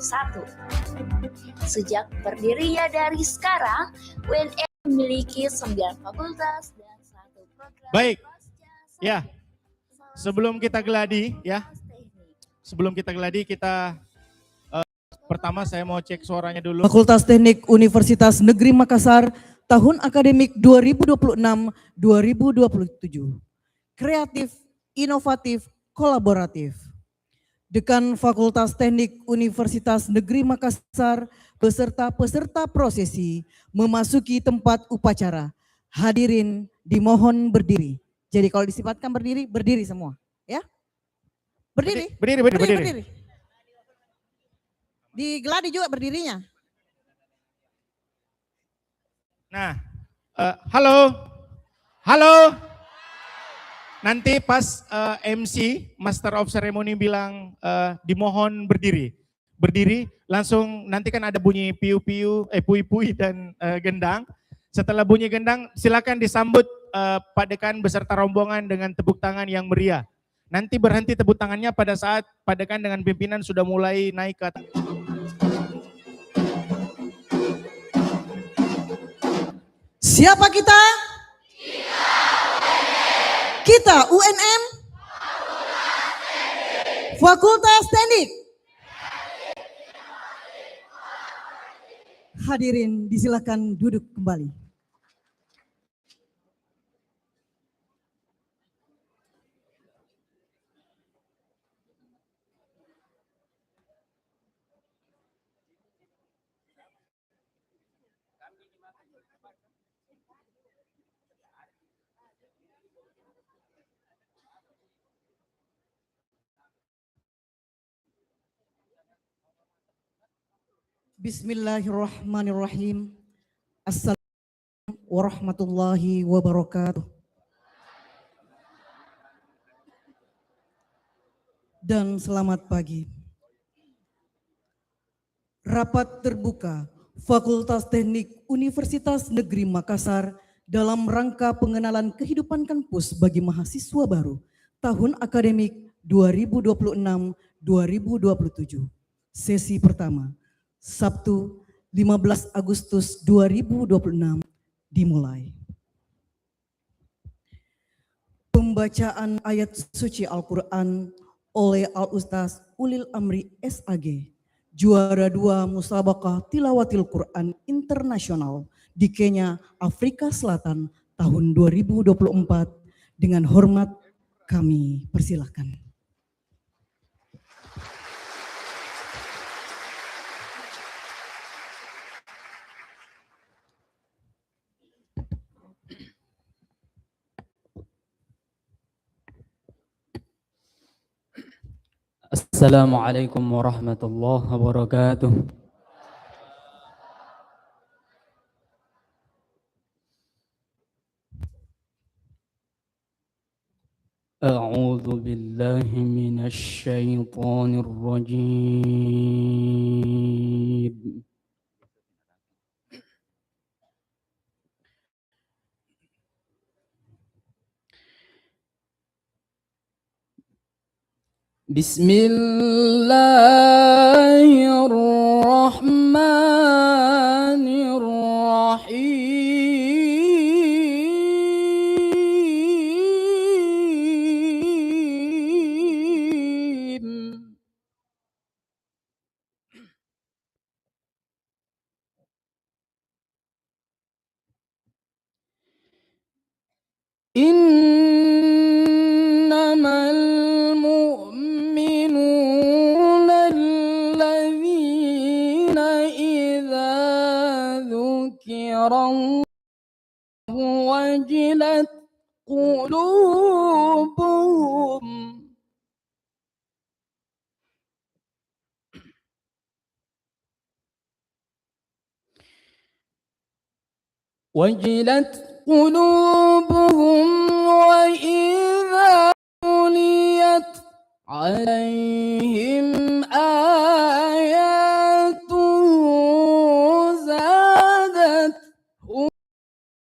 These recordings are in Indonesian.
Satu. Sejak berdirinya dari sekarang, UNM memiliki 9 fakultas dan 1 program. Baik, ya. Sebelum kita geladi, kita pertama saya mau cek suaranya dulu. Fakultas Teknik Universitas Negeri Makassar, tahun akademik 2026-2027. Kreatif, inovatif, kolaboratif. Dekan Fakultas Teknik Universitas Negeri Makassar beserta peserta prosesi memasuki tempat upacara. Hadirin dimohon berdiri. Jadi kalau disifatkan berdiri, berdiri semua, ya. Berdiri. Berdiri. Di geladi juga berdirinya. Nah, halo. Nanti pas MC Master of Ceremony bilang dimohon berdiri. Berdiri, langsung nanti kan ada bunyi piu-piu, pui-pui dan gendang. Setelah bunyi gendang, silakan disambut Pak Dekan beserta rombongan dengan tepuk tangan yang meriah. Nanti berhenti tepuk tangannya pada saat Pak Dekan dengan pimpinan sudah mulai naik ke atas. Siapa kita? Kita UNM Fakultas Teknik. Hadirin disilakan duduk kembali. Bismillahirrahmanirrahim. Assalamualaikum warahmatullahi wabarakatuh. Dan selamat pagi. Rapat terbuka Fakultas Teknik Universitas Negeri Makassar dalam rangka pengenalan kehidupan kampus bagi mahasiswa baru tahun akademik 2026-2027. Sesi pertama, Sabtu 15 Agustus 2026 dimulai. Pembacaan ayat suci Al-Quran oleh Al-Ustaz Ulil Amri SAG, juara 2 Musabaqah Tilawatil Quran Internasional di Kenya, Afrika Selatan tahun 2024. Dengan hormat kami persilahkan. Assalamualaikum warahmatullahi wabarakatuh. A'udzu billahi minasy syaithanir rajim. Bismillahirrahmanirrahim. Innamal mu'minuna alladzina idza dzukirallahu wajilat qulubuhum wa idza tuliyat alaihim ayatuhu zadatuhum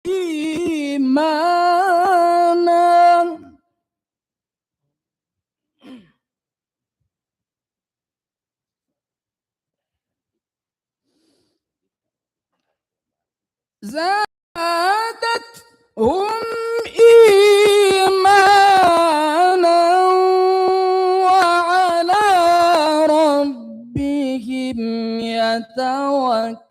imanan. زادتهم إيمانا وعلى ربهم يتوكلون.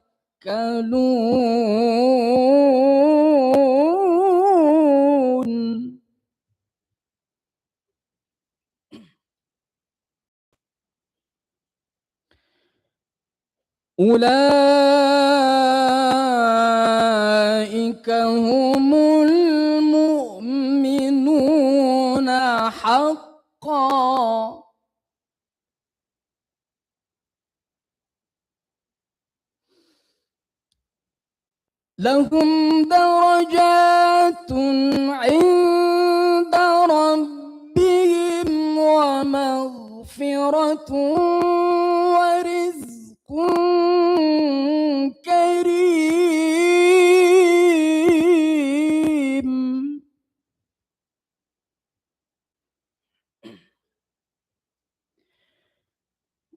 أولئك هم المؤمنون حقا لهم درجات عند ربهم ومغفرة ورزق كريم.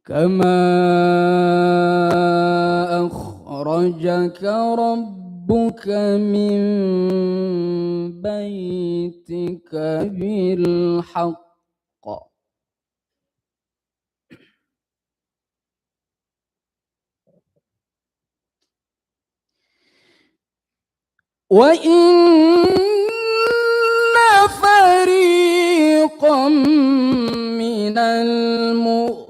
كما أخرجك ربك من بيتك بالحق وإن فريقا من المؤمنين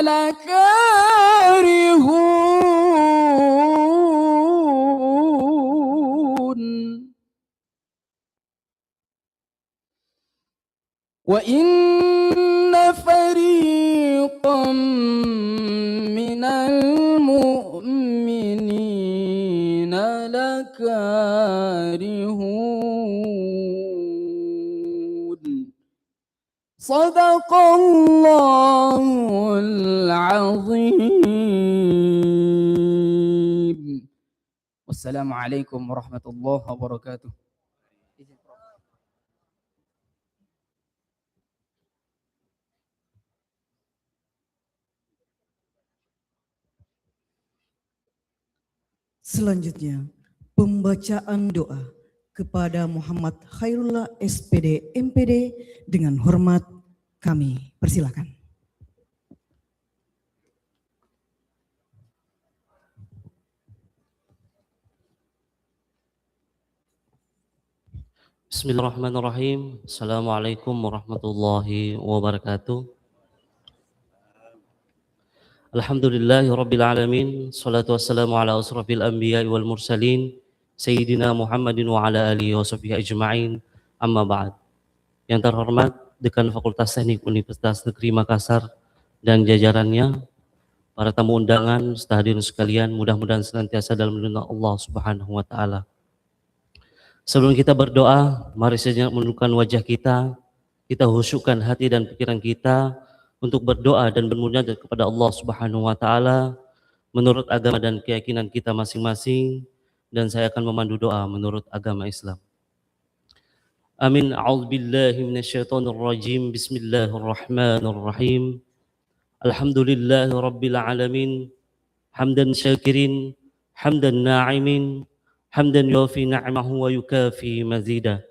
لكارهون. وإن فريقا من المؤمنين لكارهون. صدق الله العظيم. والسلام عليكم ورحمة الله وبركاته. Selanjutnya, pembacaan doa kepada Muhammad Khairullah SPD MPD dengan hormat kami persilakan. Bismillahirrahmanirrahim. Assalamualaikum warahmatullahi wabarakatuh. Alhamdulillahi rabbil alamin. Salatu wassalamu ala asrafil anbiya wal mursalin Sayyidina Muhammadin wa ala alihi wa sahbihi ajma'in. Amma ba'd. Yang terhormat Dekan Fakultas Teknik Universitas Negeri Makassar dan jajarannya, para tamu undangan, serta hadirin sekalian, mudah-mudahan senantiasa dalam lindungan Allah Subhanahu wa taala. Sebelum kita berdoa, mari sejenak menundukkan wajah kita khusyukkan hati dan pikiran kita untuk berdoa dan bermunajat kepada Allah Subhanahu wa taala menurut agama dan keyakinan kita masing-masing, dan saya akan memandu doa menurut agama Islam. Amin. A'udzubillahi minasyaitonir rajim. Bismillahirrahmanirrahim. Alhamdulillahi rabbil alamin. Hamdan syakirin, hamdan na'imin, hamdan yuafi ni'amahu wa yukafi mazida.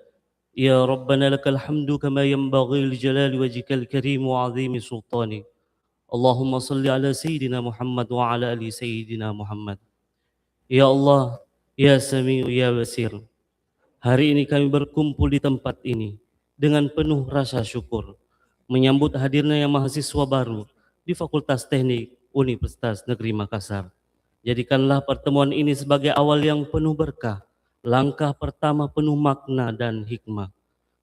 Ya Rabbana lakal hamdu kama yanbaghi li jalali wajhikal karim wa 'azimi sultani. Allahumma salli ala Sayyidina Muhammad wa ala ali Sayyidina Muhammad. Ya Allah, Ya Sami'u, Ya Basir, hari ini kami berkumpul di tempat ini dengan penuh rasa syukur menyambut hadirnya yang mahasiswa baru di Fakultas Teknik Universitas Negeri Makassar. Jadikanlah pertemuan ini sebagai awal yang penuh berkah, langkah pertama penuh makna dan hikmah.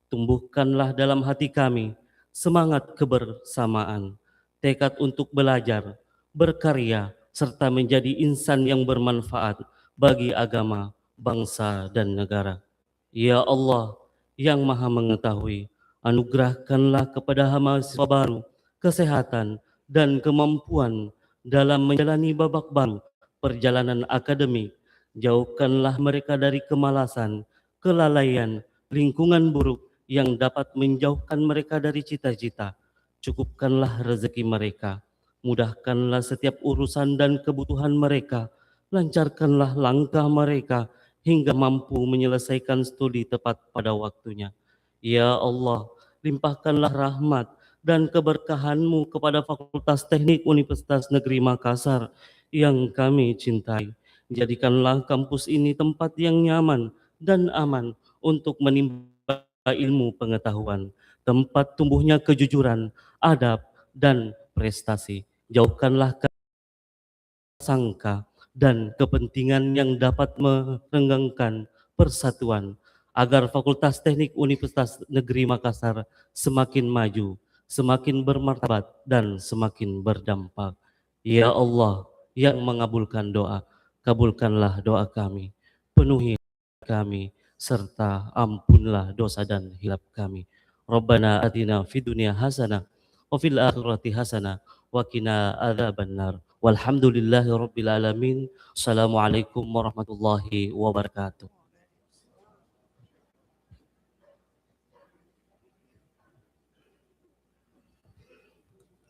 Tumbuhkanlah dalam hati kami semangat kebersamaan, tekad untuk belajar, berkarya, serta menjadi insan yang bermanfaat bagi agama, bangsa, dan negara. Ya Allah yang Maha Mengetahui, anugerahkanlah kepada mahasiswa baru kesehatan dan kemampuan dalam menjalani babak baru perjalanan akademik. Jauhkanlah mereka dari kemalasan, kelalaian, lingkungan buruk yang dapat menjauhkan mereka dari cita-cita. Cukupkanlah rezeki mereka, mudahkanlah setiap urusan dan kebutuhan mereka, lancarkanlah langkah mereka hingga mampu menyelesaikan studi tepat pada waktunya. Ya Allah, limpahkanlah rahmat dan keberkahan-Mu kepada Fakultas Teknik Universitas Negeri Makassar yang kami cintai. Jadikanlah kampus ini tempat yang nyaman dan aman untuk menimba ilmu pengetahuan, tempat tumbuhnya kejujuran, adab, dan prestasi. Jauhkanlah sangka dan kepentingan yang dapat merenggangkan persatuan, agar Fakultas Teknik Universitas Negeri Makassar semakin maju, semakin bermartabat, dan semakin berdampak. Ya Allah yang mengabulkan doa, kabulkanlah doa kami, penuhi kami, serta ampunlah dosa dan hilap kami. Rabbana atina fid dunya hasanah wa fil akhirati hasanah wa qina adzabannar. Walhamdulillahi rabbil alamin. Assalamualaikum warahmatullahi wabarakatuh.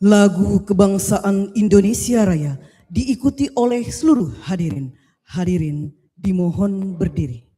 Lagu Kebangsaan Indonesia Raya diikuti oleh seluruh hadirin. Hadirin dimohon berdiri.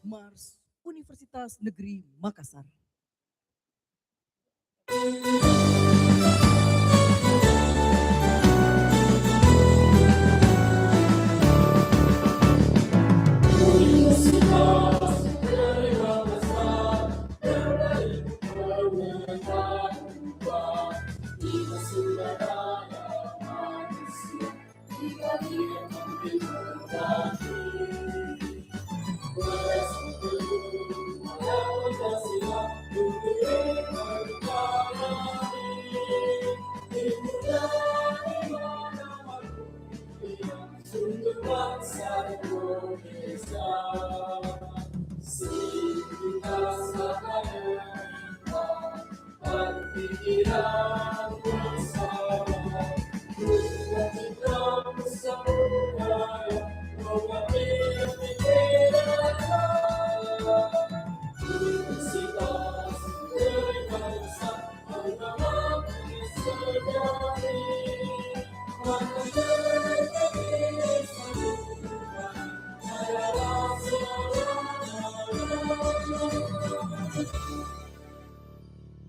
Mars Universitas Negeri Makassar.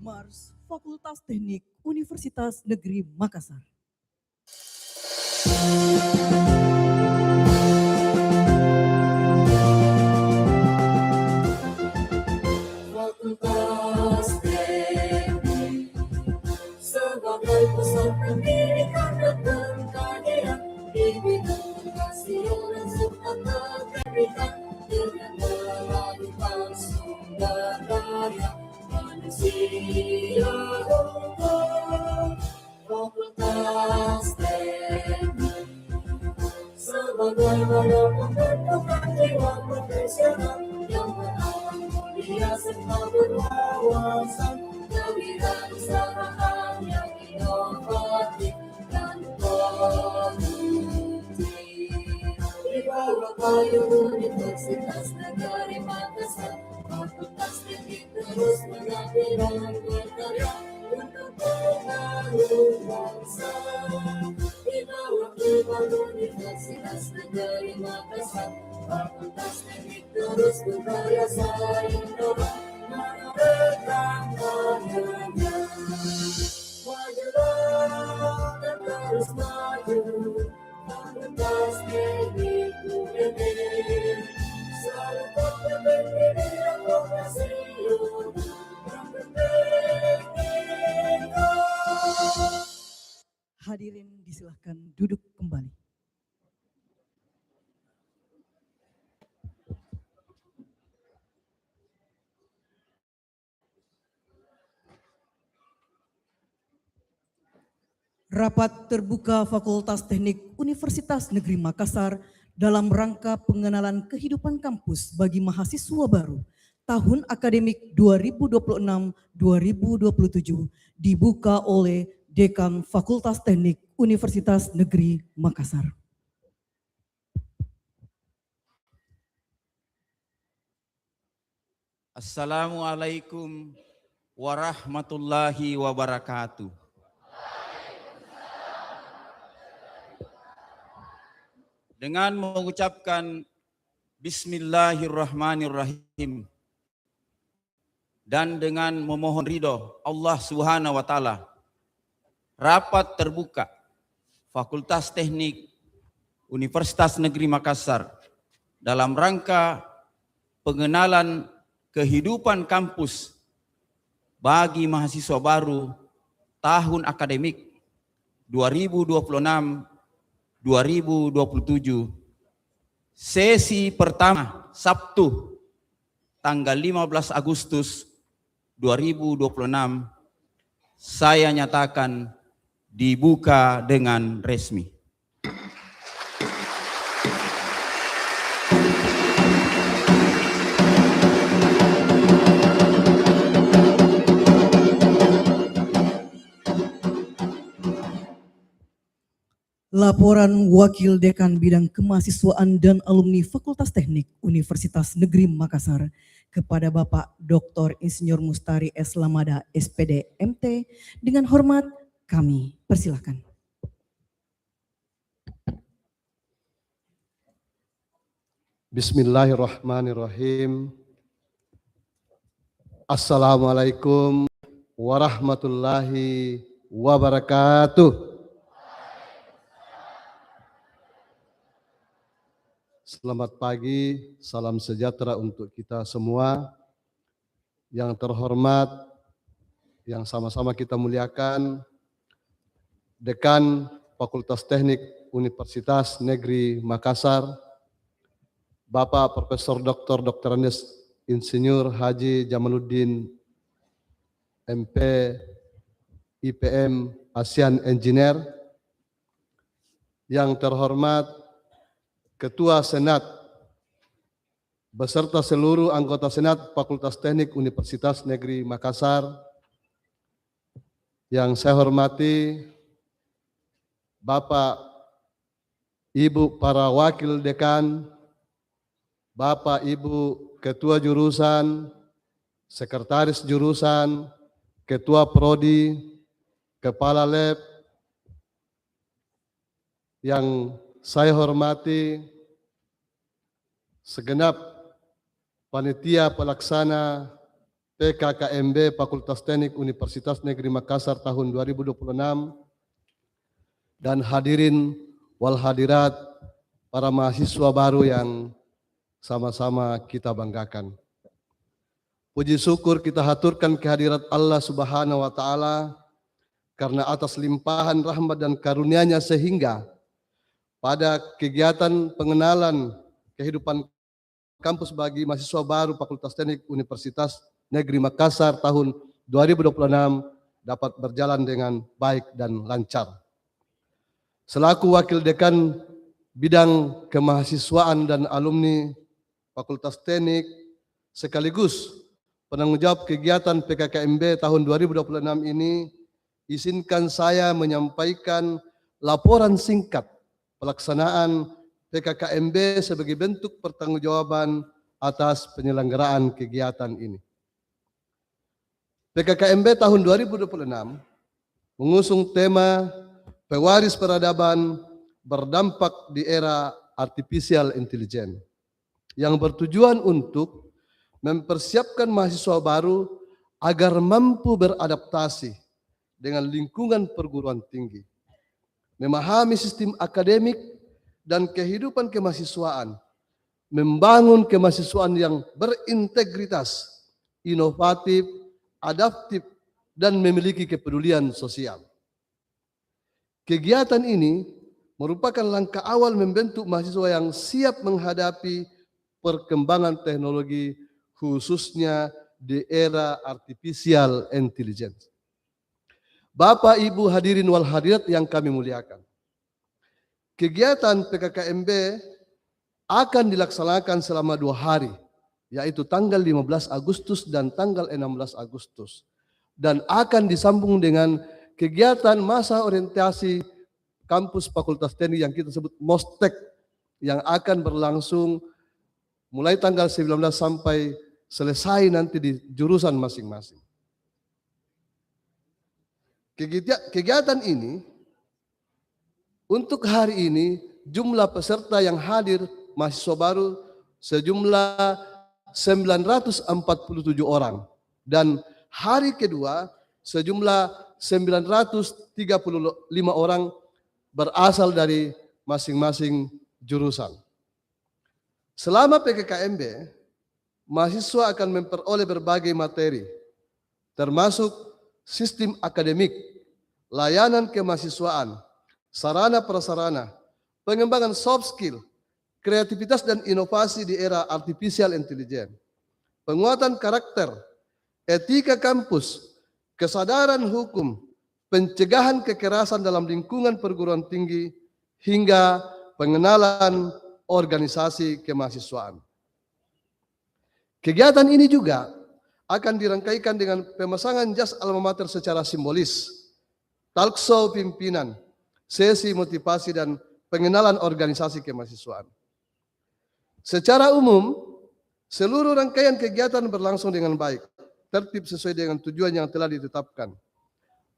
Mars Fakultas Teknik Universitas Negeri Makassar. Fakultas Teknik sebagai pusat pendidikan dan pengkajian di bidang hasil dan sifat pendidikan dengan melakukan sumber daya Siap Fakultas Teknik sebagai wadah pembentukan jiwa profesional yang beramal mulia serta berwawasan, kewirausahaan yang inovatif dan produktif. Di bawah payung Universitas Negeri Makassar, Fakultas Teknik terus mengabdi dan berkarya untuk membangun bangsa. Di bawah kibar Universitas Negeri Makassar, Fakultas Teknik terus berkarya saling dorong menorehkan karyanya. Majulah dan terus maju, Fakultas Teknik UNER selalu kokoh berdiri dan profesional dan berbeda. Hadirin disilahkan duduk kembali. Rapat terbuka Fakultas Teknik Universitas Negeri Makassar dalam rangka pengenalan kehidupan kampus bagi mahasiswa baru tahun akademik 2026-2027 dibuka oleh Dekan Fakultas Teknik Universitas Negeri Makassar. Assalamualaikum warahmatullahi wabarakatuh. Dengan mengucapkan Bismillahirrahmanirrahim dan dengan memohon ridho Allah Subhanahu wa Ta'ala, rapat terbuka Fakultas Teknik Universitas Negeri Makassar dalam rangka pengenalan kehidupan kampus bagi mahasiswa baru tahun akademik 2026-2027, sesi pertama Sabtu tanggal 15 Agustus 2026 saya nyatakan dibuka dengan resmi. Laporan Wakil Dekan Bidang Kemahasiswaan dan Alumni Fakultas Teknik Universitas Negeri Makassar kepada Bapak Dr. Insinyur Mustari S. Lamada, SPD, MT, dengan hormat kami persilahkan. Bismillahirrahmanirrahim. Assalamualaikum warahmatullahi wabarakatuh. Selamat pagi, salam sejahtera untuk kita semua. Yang terhormat, yang sama-sama kita muliakan, Dekan Fakultas Teknik Universitas Negeri Makassar, Bapak Profesor Dr. Andes Insinyur Haji Jamaluddin, MP, IPM, ASEAN Engineer. Yang terhormat Ketua Senat beserta seluruh anggota Senat Fakultas Teknik Universitas Negeri Makassar. Yang saya hormati Bapak, Ibu para wakil dekan, Bapak, Ibu ketua jurusan, sekretaris jurusan, ketua prodi, kepala lab. Yang saya hormati segenap panitia pelaksana PKKMB Fakultas Teknik Universitas Negeri Makassar tahun 2026 dan hadirin wal hadirat para mahasiswa baru yang sama-sama kita banggakan. Puji syukur kita haturkan kehadirat Allah Subhanahu wa Ta'ala karena atas limpahan rahmat dan karunia-Nya sehingga pada kegiatan pengenalan kehidupan kampus bagi mahasiswa baru Fakultas Teknik Universitas Negeri Makassar tahun 2026 dapat berjalan dengan baik dan lancar. Selaku Wakil Dekan Bidang Kemahasiswaan dan Alumni Fakultas Teknik sekaligus penanggung jawab kegiatan PKKMB tahun 2026 ini, izinkan saya menyampaikan laporan singkat pelaksanaan PKKMB sebagai bentuk pertanggungjawaban atas penyelenggaraan kegiatan ini. PKKMB tahun 2026 mengusung tema pewaris peradaban berdampak di era artificial intelligence yang bertujuan untuk mempersiapkan mahasiswa baru agar mampu beradaptasi dengan lingkungan perguruan tinggi, memahami sistem akademik dan kehidupan kemahasiswaan, membangun kemahasiswaan yang berintegritas, inovatif, adaptif, dan memiliki kepedulian sosial. Kegiatan ini merupakan langkah awal membentuk mahasiswa yang siap menghadapi perkembangan teknologi khususnya di era artificial intelligence. Bapak, Ibu hadirin wal hadirat yang kami muliakan. Kegiatan PKKMB akan dilaksanakan selama 2 hari, yaitu tanggal 15 Agustus dan tanggal 16 Agustus. Dan akan disambung dengan kegiatan masa orientasi kampus Fakultas Teknik yang kita sebut MOSTEK, yang akan berlangsung mulai tanggal 19 sampai selesai nanti di jurusan masing-masing. Kegiatan ini, untuk hari ini jumlah peserta yang hadir mahasiswa baru sejumlah 947 orang. Dan hari kedua sejumlah 935 orang berasal dari masing-masing jurusan. Selama PKKMB, mahasiswa akan memperoleh berbagai materi, termasuk sistem akademik, layanan kemahasiswaan, sarana prasarana, pengembangan soft skill, kreativitas dan inovasi di era artificial intelligence, penguatan karakter, etika kampus, kesadaran hukum, pencegahan kekerasan dalam lingkungan perguruan tinggi, hingga pengenalan organisasi kemahasiswaan. Kegiatan ini juga akan dirangkaikan dengan pemasangan jas alma mater secara simbolis, talkshow pimpinan, sesi motivasi dan pengenalan organisasi kemahasiswaan. Secara umum, seluruh rangkaian kegiatan berlangsung dengan baik, tertib sesuai dengan tujuan yang telah ditetapkan.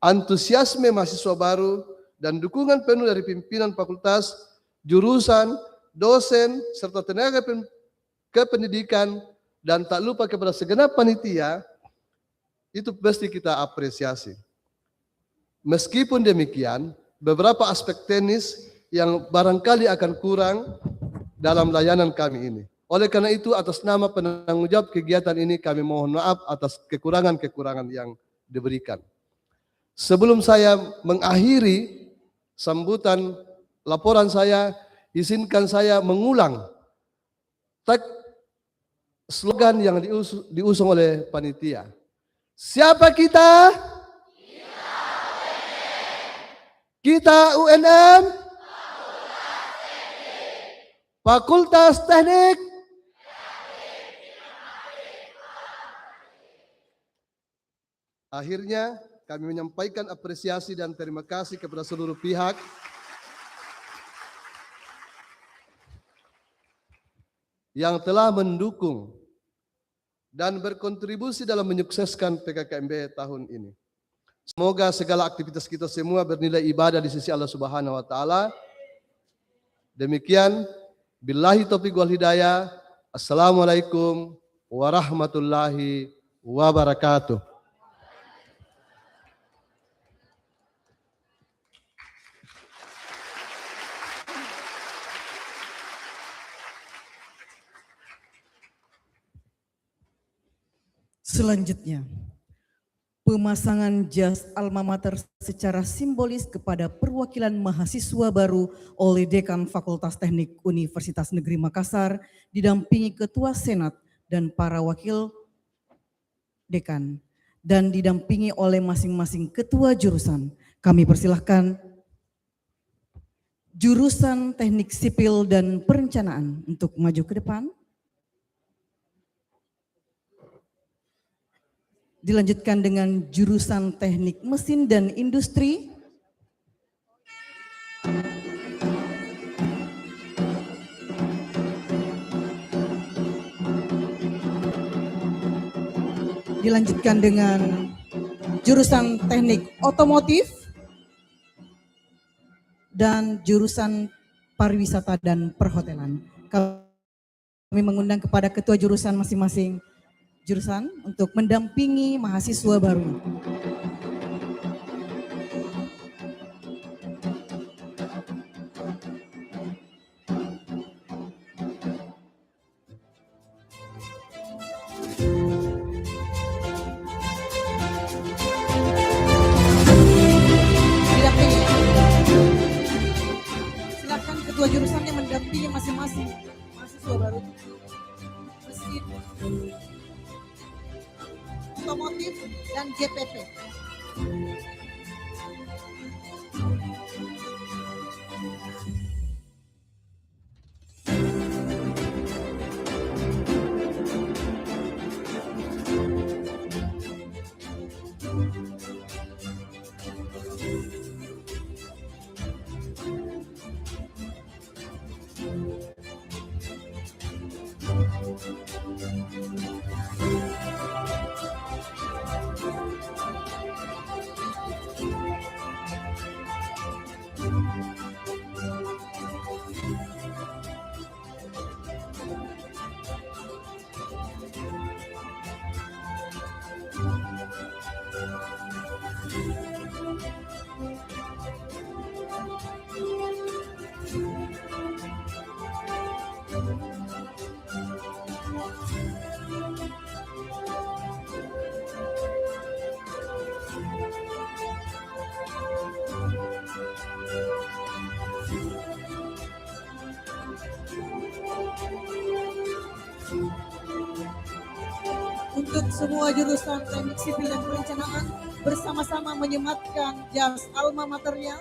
Antusiasme mahasiswa baru dan dukungan penuh dari pimpinan fakultas, jurusan, dosen, serta tenaga kependidikan, dan tak lupa kepada segenap panitia, itu pasti kita apresiasi. Meskipun demikian, beberapa aspek teknis yang barangkali akan kurang dalam layanan kami ini. Oleh karena itu, atas nama penanggung jawab kegiatan ini, kami mohon maaf atas kekurangan-kekurangan yang diberikan. Sebelum saya mengakhiri sambutan laporan saya, izinkan saya mengulang slogan yang diusung oleh panitia. Siapa kita? Kita UNM Fakultas Teknik. Akhirnya kami menyampaikan apresiasi dan terima kasih kepada seluruh pihak yang telah mendukung dan berkontribusi dalam menyukseskan PKKMB tahun ini. Semoga segala aktivitas kita semua bernilai ibadah di sisi Allah Subhanahu wa taala. Demikian, billahi taufiq wal hidayah. Assalamualaikum warahmatullahi wabarakatuh. Selanjutnya, pemasangan jas alma mater secara simbolis kepada perwakilan mahasiswa baru oleh Dekan Fakultas Teknik Universitas Negeri Makassar, didampingi Ketua Senat dan para wakil Dekan. dan didampingi oleh masing-masing ketua jurusan. Kami persilahkan jurusan Teknik Sipil dan Perencanaan untuk maju ke depan. Dilanjutkan dengan jurusan Teknik Mesin dan Industri. Dilanjutkan dengan jurusan Teknik Otomotif dan jurusan Pariwisata dan Perhotelan. Kami mengundang kepada ketua jurusan masing-masing jurusan untuk mendampingi mahasiswa baru. Silakan ketua jurusan yang mendampingi masing-masing mahasiswa baru. Mesin, otomotif, dan GPP. Untuk semua jurusan Teknik Sipil dan Perencanaan bersama-sama menyematkan jas alma maternya.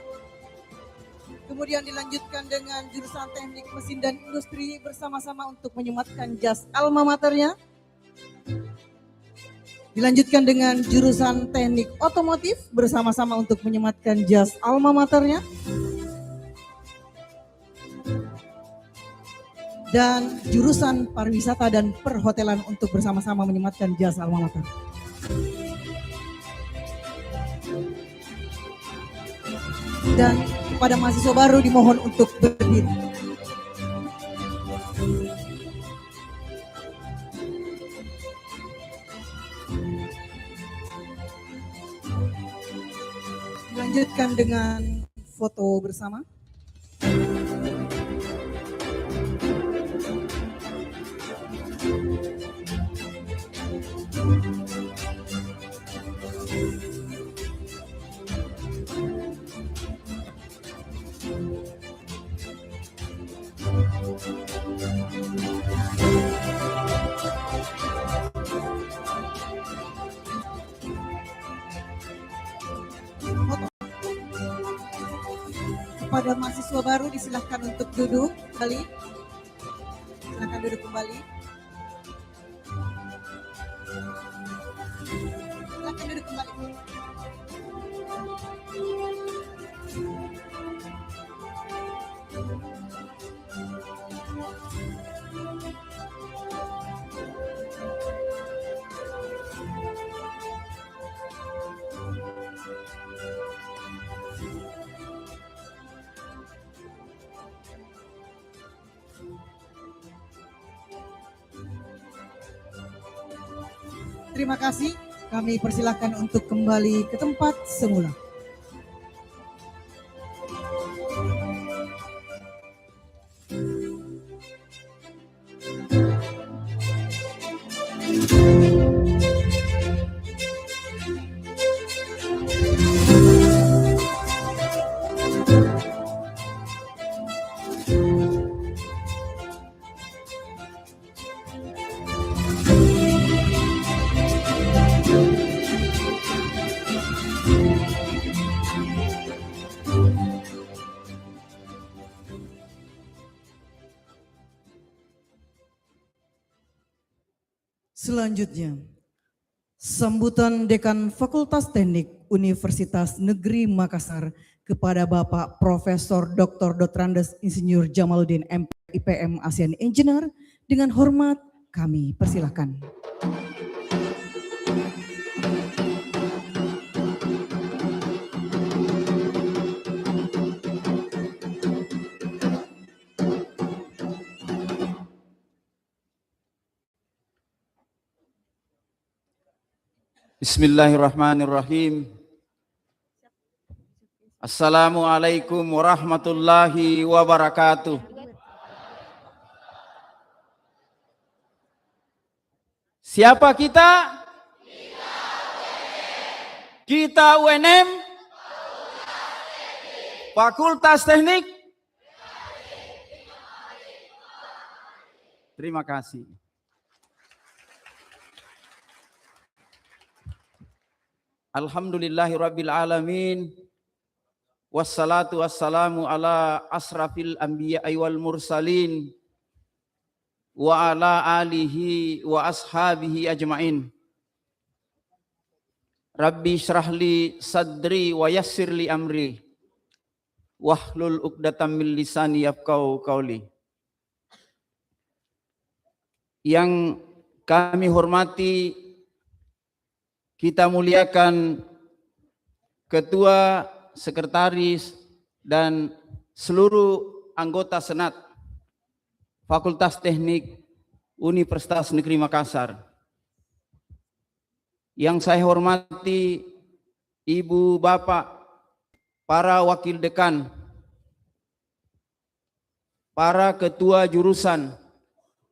Kemudian dilanjutkan dengan jurusan Teknik Mesin dan Industri bersama-sama untuk menyematkan jas alma maternya. Dilanjutkan dengan jurusan Teknik Otomotif bersama-sama untuk menyematkan jas alma maternya. Dan jurusan Pariwisata dan Perhotelan untuk bersama-sama menyematkan jas alma mater. Dan kepada mahasiswa baru dimohon untuk berdiri. Dilanjutkan dengan foto bersama. Kepada mahasiswa baru disilahkan untuk duduk kembali. Silakan duduk kembali. Silakan duduk kembali. Terima kasih. Kami persilahkan untuk kembali ke tempat semula. Selanjutnya, sambutan Dekan Fakultas Teknik Universitas Negeri Makassar kepada Bapak Profesor Dr. Dotrandes Insinyur Jamaluddin MP IPM ASEAN Engineer. Dengan hormat kami persilahkan. Bismillahirrahmanirrahim. Assalamualaikum warahmatullahi wabarakatuh. Siapa kita? Kita UNM Fakultas Teknik. Terima kasih. Alhamdulillahirabbil alamin. Wassalatu wassalamu ala asrafil anbiya'i wal mursalin wa ala alihi wa ashabihi ajmain. Rabbi syrahli sadri wa yassirli amri wahlul uqdatam min lisani yafqahu qawli. Yang kami hormati, kita muliakan Ketua, Sekretaris, dan seluruh anggota Senat Fakultas Teknik Universitas Negeri Makassar. Yang saya hormati Ibu, Bapak, para wakil dekan, para ketua jurusan,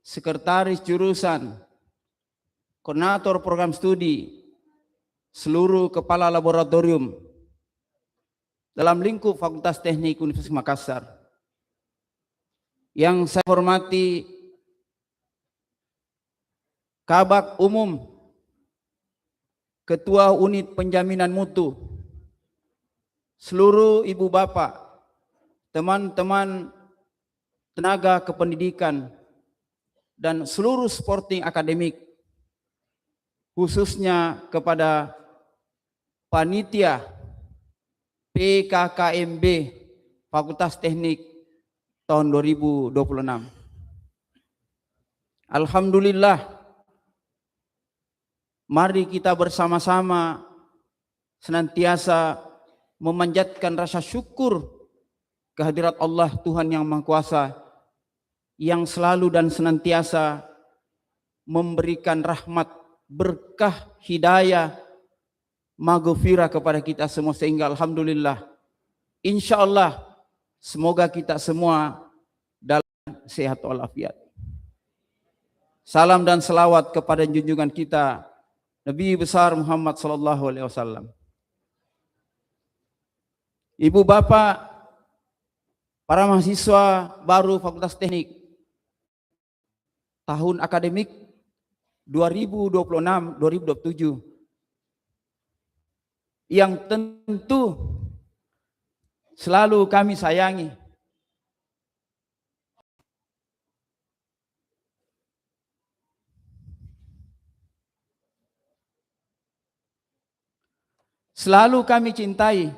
sekretaris jurusan, koordinator program studi, seluruh kepala laboratorium dalam lingkup Fakultas Teknik Universitas Makassar. Yang saya hormati Kabak Umum, Ketua Unit Penjaminan Mutu, seluruh ibu bapak, teman-teman tenaga kependidikan, dan seluruh supporting akademik, khususnya kepada panitia PKKMB Fakultas Teknik tahun 2026. Alhamdulillah, mari kita bersama-sama senantiasa memanjatkan rasa syukur kehadirat Allah Tuhan Yang Maha Kuasa yang selalu dan senantiasa memberikan rahmat, berkah, hidayah, maghfirah kepada kita semua, sehingga alhamdulillah, insya Allah semoga kita semua dalam sehat walafiat. Salam dan selawat kepada junjungan kita Nabi besar Muhammad sallallahu alaihi wasallam. Ibu bapak, para mahasiswa baru Fakultas Teknik tahun akademik 2026-2027 yang tentu selalu kami sayangi. Selalu kami cintai.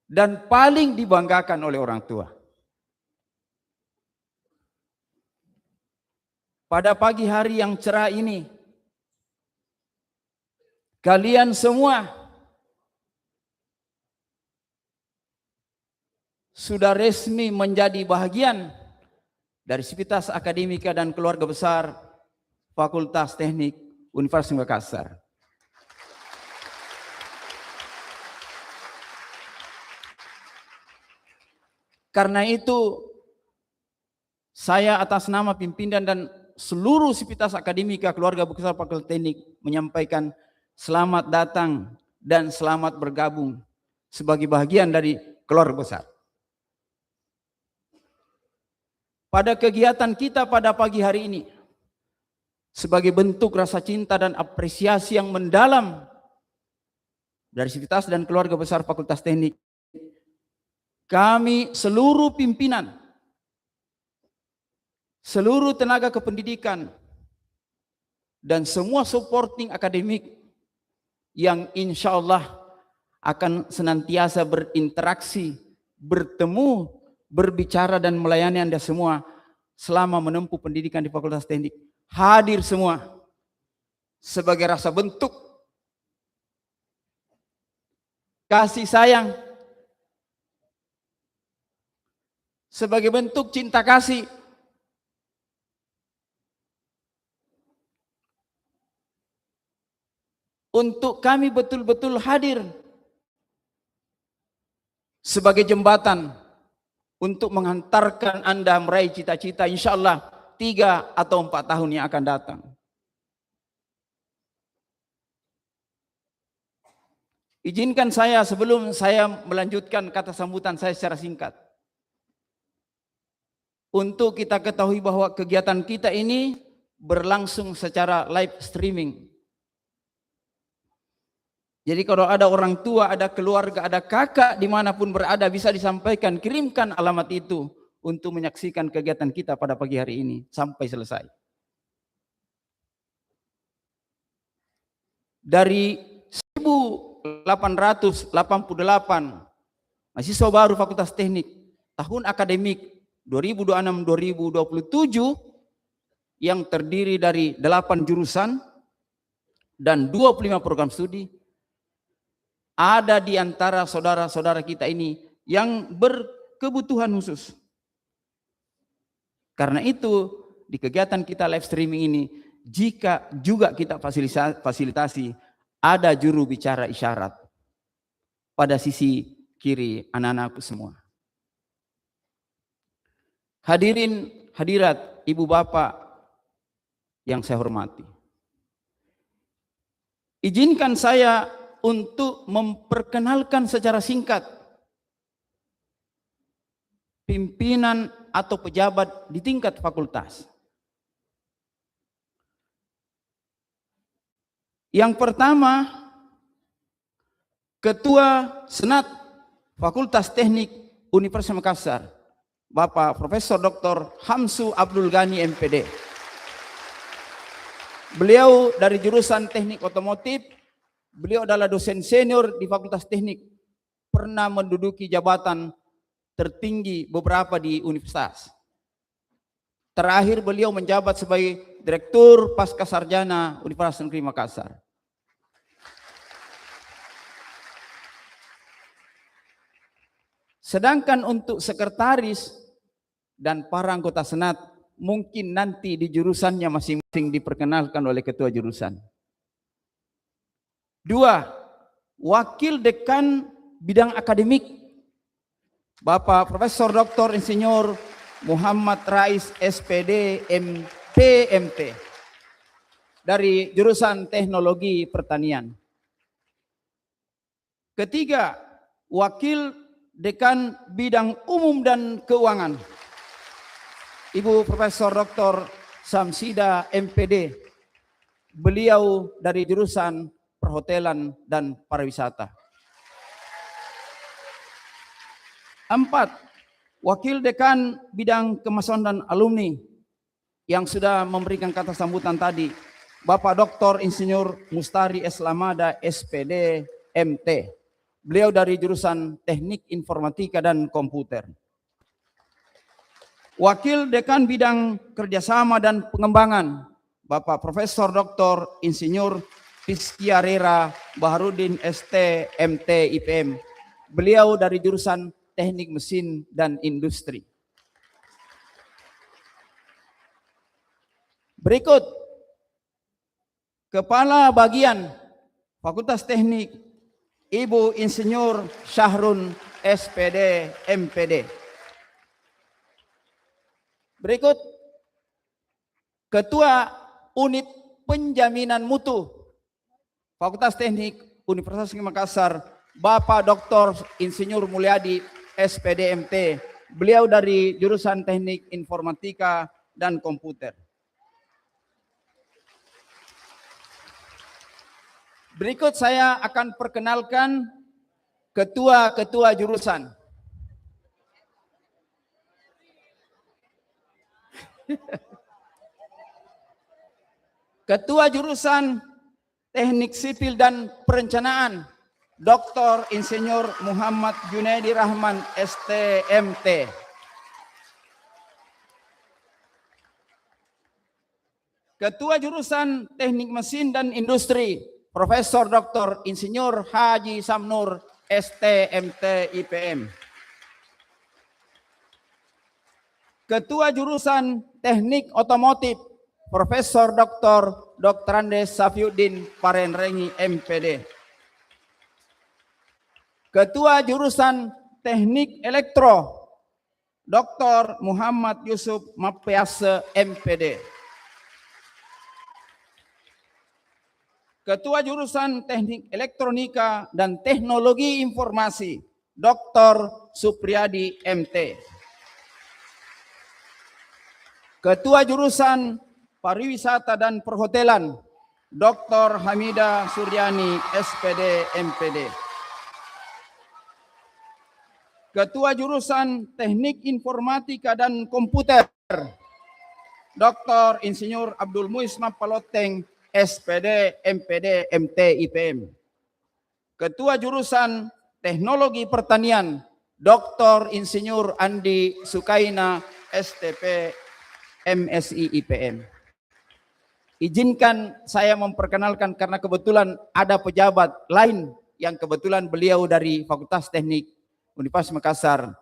Dan paling dibanggakan oleh orang tua. Pada pagi hari yang cerah ini, kalian semua sudah resmi menjadi bahagian dari Sivitas Akademika dan Keluarga Besar Fakultas Teknik Universitas Makassar. Karena itu, saya atas nama pimpinan dan seluruh Sivitas Akademika Keluarga Besar Fakultas Teknik menyampaikan selamat datang dan selamat bergabung sebagai bagian dari keluarga besar. Pada kegiatan kita pada pagi hari ini, sebagai bentuk rasa cinta dan apresiasi yang mendalam dari Sivitas dan Keluarga Besar Fakultas Teknik, kami seluruh pimpinan seluruh tenaga kependidikan, dan semua supporting akademik yang insya Allah akan senantiasa berinteraksi, bertemu, berbicara dan melayani Anda semua selama menempuh pendidikan di Fakultas Teknik. Hadir semua sebagai rasa bentuk kasih sayang, sebagai bentuk cinta kasih untuk kami betul-betul hadir sebagai jembatan untuk menghantarkan Anda meraih cita-cita insya Allah 3 atau 4 tahun yang akan datang. Izinkan saya sebelum saya melanjutkan kata sambutan saya secara singkat, untuk kita ketahui bahwa kegiatan kita ini berlangsung secara live streaming. Jadi kalau ada orang tua, ada keluarga, ada kakak dimanapun berada bisa disampaikan, kirimkan alamat itu untuk menyaksikan kegiatan kita pada pagi hari ini sampai selesai. Dari 1888 mahasiswa baru Fakultas Teknik tahun akademik 2026-2027 yang terdiri dari 8 jurusan dan 25 program studi, ada di antara saudara-saudara kita ini yang berkebutuhan khusus. Karena itu di kegiatan kita live streaming ini, jika juga kita fasilitasi, ada juru bicara isyarat pada sisi kiri anak-anakku semua. Hadirin hadirat ibu bapak yang saya hormati, izinkan saya untuk memperkenalkan secara singkat pimpinan atau pejabat di tingkat fakultas. Yang pertama, Ketua Senat Fakultas Teknik Universitas Makassar, Bapak Profesor Dr. Hamsu Abdul Ghani MPD. Beliau dari jurusan Teknik Otomotif. Beliau adalah dosen senior di Fakultas Teknik, pernah menduduki jabatan tertinggi beberapa di universitas. Terakhir beliau menjabat sebagai Direktur Pascasarjana Universitas Negeri Makassar. Sedangkan untuk sekretaris dan para anggota senat, mungkin nanti di jurusannya masing-masing diperkenalkan oleh ketua jurusan. 2. Wakil Dekan Bidang Akademik, Bapak Profesor Dr. Insinyur Muhammad Rais SPD MPMT dari jurusan Teknologi Pertanian. Ketiga, Wakil Dekan Bidang Umum dan Keuangan, Ibu Profesor Dr. Samsida MPD. Beliau dari jurusan Perhotelan dan Pariwisata. 4. Wakil Dekan Bidang Kemahasiswaan dan Alumni yang sudah memberikan kata sambutan tadi, Bapak Dr. Insinyur Mustari S. Lamada SPD MT. Beliau dari jurusan Teknik Informatika dan Komputer. Wakil Dekan Bidang Kerjasama dan Pengembangan, Bapak Profesor Dr. Insinyur Piskiarera Baharudin ST MT IPM. Beliau dari jurusan Teknik Mesin dan Industri. Berikut Kepala Bagian Fakultas Teknik, Ibu Insinyur Syahrun SPD MPD. Berikut Ketua Unit Penjaminan Mutu Fakultas Teknik Universitas Makassar, Bapak Dr. Insinyur Mulyadi SPD MT. Beliau dari jurusan Teknik Informatika dan Komputer. Berikut saya akan perkenalkan ketua-ketua jurusan. Ketua Jurusan Teknik Sipil dan Perencanaan, Dr. Insinyur Muhammad Junaidi Rahman, STMT. Ketua Jurusan Teknik Mesin dan Industri, Profesor Dr. Insinyur Haji Samnur, STMT IPM. Ketua Jurusan Teknik Otomotif, Profesor Dr. Andes Safiuddin Parenrengi, MPD. Ketua Jurusan Teknik Elektro, Dr. Muhammad Yusuf Mapiase, MPD. Ketua Jurusan Teknik Elektronika dan Teknologi Informasi, Dr. Supriyadi, MT. Ketua Jurusan Pariwisata dan Perhotelan, Dr. Hamida Suryani, SPD, MPD. Ketua Jurusan Teknik Informatika dan Komputer, Dr. Insinyur Abdul Muiz Mapaloteng, SPD, MPD, MT, IPM. Ketua Jurusan Teknologi Pertanian, Dr. Insinyur Andi Sukaina, STP, MSI, IPM. Izinkan saya memperkenalkan karena kebetulan ada pejabat lain yang kebetulan beliau dari Fakultas Teknik Universitas Makassar,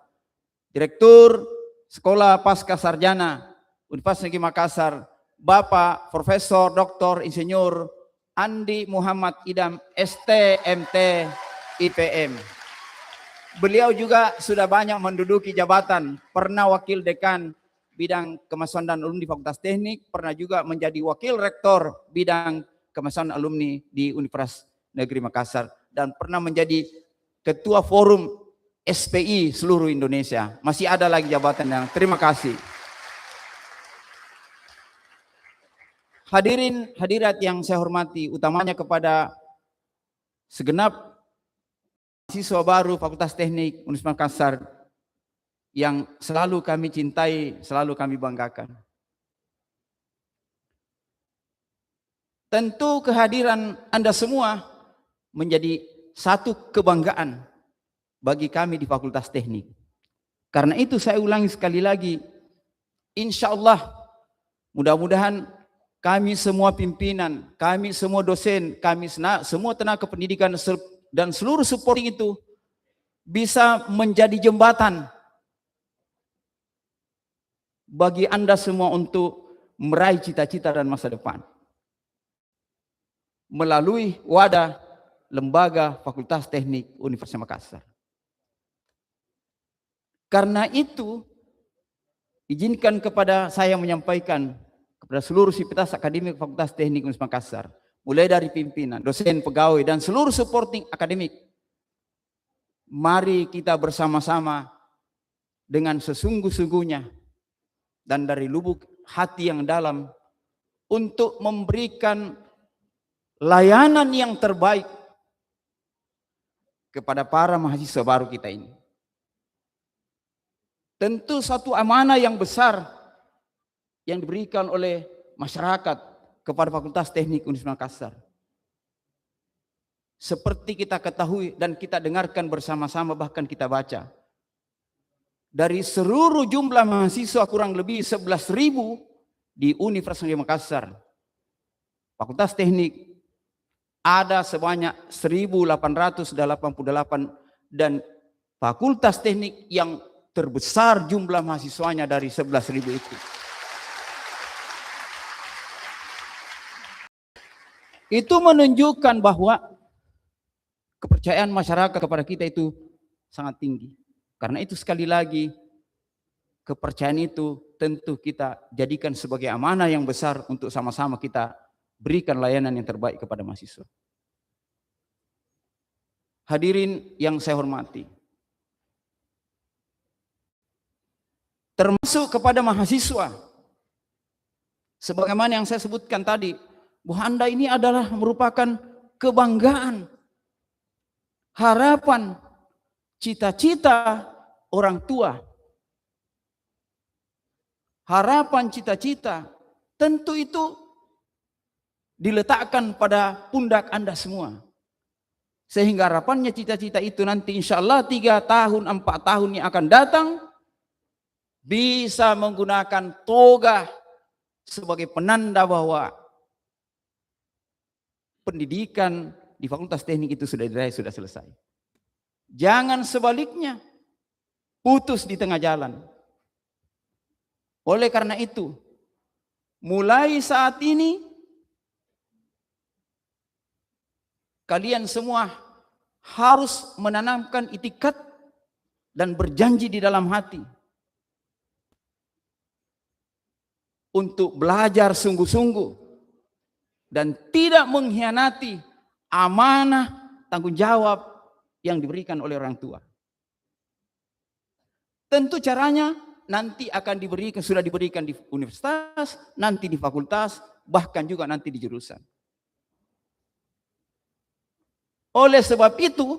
Direktur Sekolah Pasca Sarjana Universitas Negeri Makassar, Bapak Profesor Dr. Insinyur Andi Muhammad Idam, STMT, IPM. Beliau juga sudah banyak menduduki jabatan, pernah wakil dekan bidang kemahasiswaan dan alumni Fakultas Teknik, pernah juga menjadi wakil rektor bidang kemahasiswaan alumni di Universitas Negeri Makassar, dan pernah menjadi ketua forum SPI seluruh Indonesia. Masih ada lagi jabatan yang terima kasih. Hadirin hadirat yang saya hormati, utamanya kepada segenap mahasiswa baru Fakultas Teknik Universitas Makassar yang selalu kami cintai, selalu kami banggakan. Tentu kehadiran Anda semua menjadi satu kebanggaan bagi kami di Fakultas Teknik. Karena itu saya ulangi sekali lagi, insya Allah mudah-mudahan kami semua pimpinan, kami semua dosen, kami semua tenaga pendidikan dan seluruh supporting itu bisa menjadi jembatan bagi Anda semua untuk meraih cita-cita dan masa depan melalui wadah lembaga Fakultas Teknik Universitas Makassar. Karena itu, izinkan kepada saya menyampaikan kepada seluruh sivitas akademik Fakultas Teknik Universitas Makassar, mulai dari pimpinan, dosen, pegawai, dan seluruh supporting akademik, mari kita bersama-sama dengan sesungguh-sungguhnya dan dari lubuk hati yang dalam untuk memberikan layanan yang terbaik kepada para mahasiswa baru kita ini. Tentu satu amanah yang besar yang diberikan oleh masyarakat kepada Fakultas Teknik Universitas Makassar. Seperti kita ketahui dan kita dengarkan bersama-sama, bahkan kita baca, dari seluruh jumlah mahasiswa kurang lebih 11.000 di Universitas Negeri Makassar, Fakultas Teknik ada sebanyak 1.888, dan Fakultas Teknik yang terbesar jumlah mahasiswanya dari 11.000 itu. Itu menunjukkan bahwa kepercayaan masyarakat kepada kita itu sangat tinggi. Karena itu sekali lagi, kepercayaan itu tentu kita jadikan sebagai amanah yang besar untuk sama-sama kita berikan layanan yang terbaik kepada mahasiswa. Hadirin yang saya hormati, termasuk kepada mahasiswa, sebagaimana yang saya sebutkan tadi, bahwa Anda ini adalah merupakan kebanggaan, harapan, cita-cita orang tua. harapan, cita-cita, tentu itu diletakkan pada pundak Anda semua. Sehingga harapannya cita-cita itu nanti insya Allah 3 tahun, 4 tahun yang akan datang, bisa menggunakan toga sebagai penanda bahwa pendidikan di Fakultas Teknik itu sudah diraih, sudah selesai. Jangan sebaliknya, putus di tengah jalan. Oleh karena itu, mulai saat ini, kalian semua harus menanamkan itikat dan berjanji di dalam hati untuk belajar sungguh-sungguh dan tidak mengkhianati amanah tanggung jawab yang diberikan oleh orang tua. Tentu caranya nanti akan diberikan, sudah diberikan di universitas, nanti di fakultas, bahkan juga nanti di jurusan. Oleh sebab itu,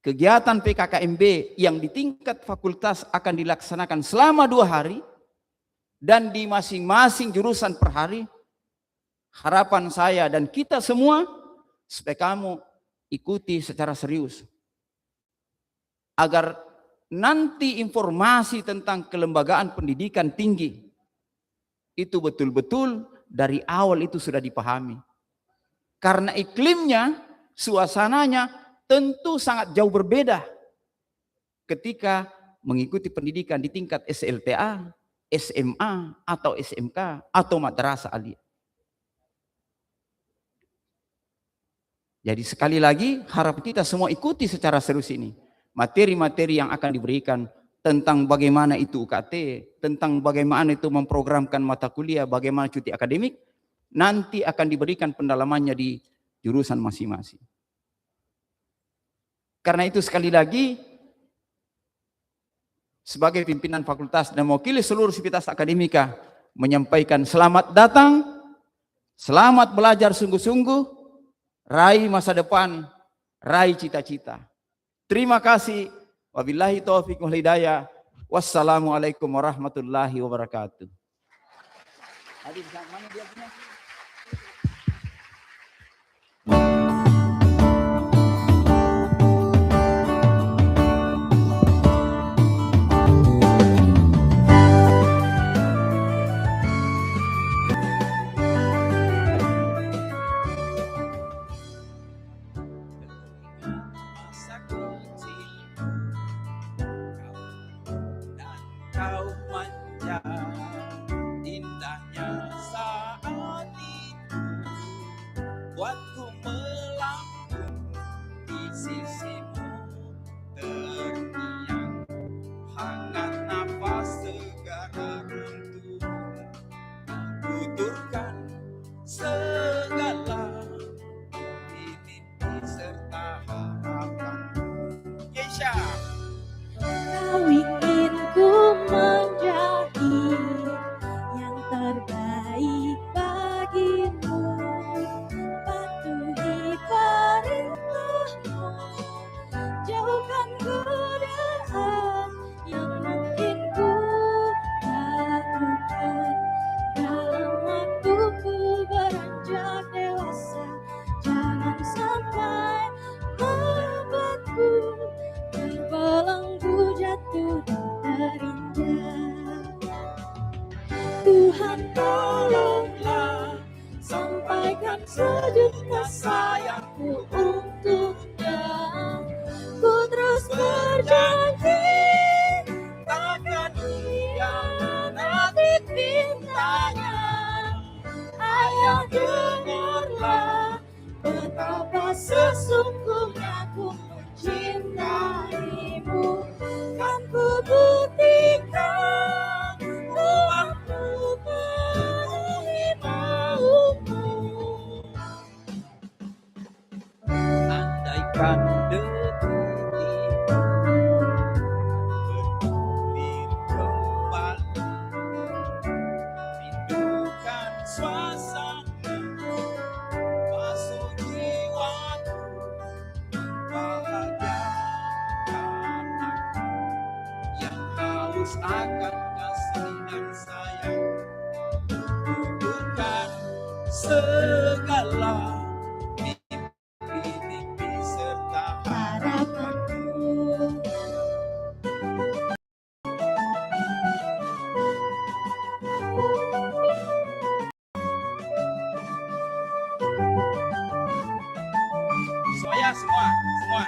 kegiatan PKKMB yang di tingkat fakultas akan dilaksanakan selama 2 hari dan di masing-masing jurusan per hari. Harapan saya dan kita semua supaya kamu ikuti secara serius. Agar nanti informasi tentang kelembagaan pendidikan tinggi itu betul-betul dari awal itu sudah dipahami. Karena iklimnya, suasananya tentu sangat jauh berbeda ketika mengikuti pendidikan di tingkat SLTA, SMA, atau SMK, atau madrasah aliyah. Jadi sekali lagi harap kita semua ikuti secara serius ini. Materi-materi yang akan diberikan tentang bagaimana itu UKT, tentang bagaimana itu memprogramkan mata kuliah, bagaimana cuti akademik, nanti akan diberikan pendalamannya di jurusan masing-masing. Karena itu sekali lagi, sebagai pimpinan fakultas dan mewakili seluruh sivitas akademika, menyampaikan selamat datang, selamat belajar sungguh-sungguh, raih masa depan, raih cita-cita. Terima kasih. Wabillahi taufiq wal hidayah. Wassalamualaikum warahmatullahi wabarakatuh. Adik, mana dia punya? Kau manja, indahnya saat itu, buatku melambung di sisimu, terngiang hangat nafas segar untuk tuturkan segala mimpi serta harapan. Yesia. Kau ingin ku menjadi yang terbaik bagimu, patuhi perintahmu, jauhkan godaan yang mungkin ku lakukan dalam waktuku beranjak dewasa. Jangan sampai membuatku terbelenggu, jatuh dan terinjak. Tuhan tolonglah, sampaikan sejuta sayangku untuknya. Ku terus berjanji takkan hianati tintanya. Ayah dengarlah betapa sesungguhnya ku mencintaimu. Kan ku buktikan buahku penuhi maumu. Andaikan detik bergulir kembali, rindukan suasana masuk jiwaku, bahagia karena segala mimpi-mimpi serta harapanku. Semuanya, semua. Semua.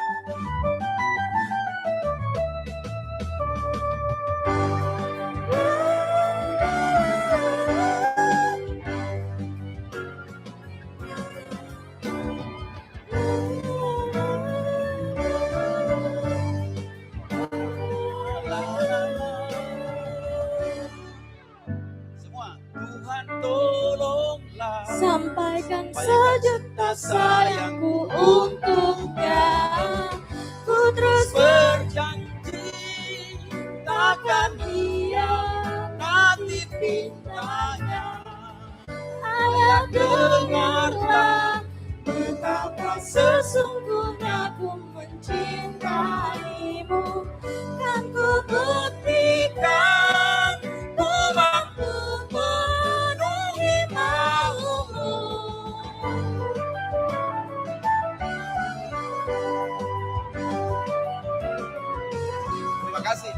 Tuhan tolonglah Sampaikan sejuta sayangku untuknya. Ku terus berjanji takkan hianati pintanya. ayah Dengarlah betapa sesungguhnya ku mencintaimu. Kan ku buktikan ku mampu penuhi maumu. Terima kasih.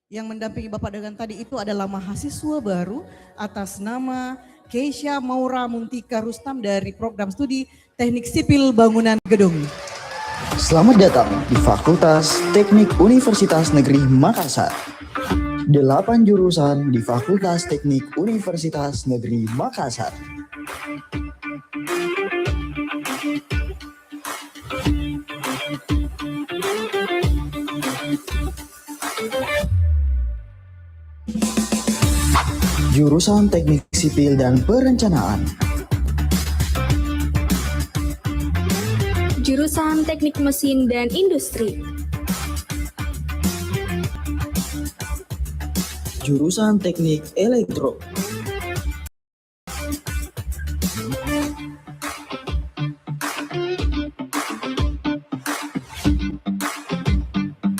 Yang mendampingi Bapak Dagang tadi itu adalah mahasiswa baru atas nama Keisha Maura Muntika Rustam dari program studi Teknik Sipil Bangunan Gedung. Selamat datang di Fakultas Teknik Universitas Negeri Makassar. 8 jurusan di Fakultas Teknik Universitas Negeri Makassar. Jurusan Teknik Sipil dan Perencanaan. Jurusan Teknik Mesin dan Industri. Jurusan Teknik Elektro.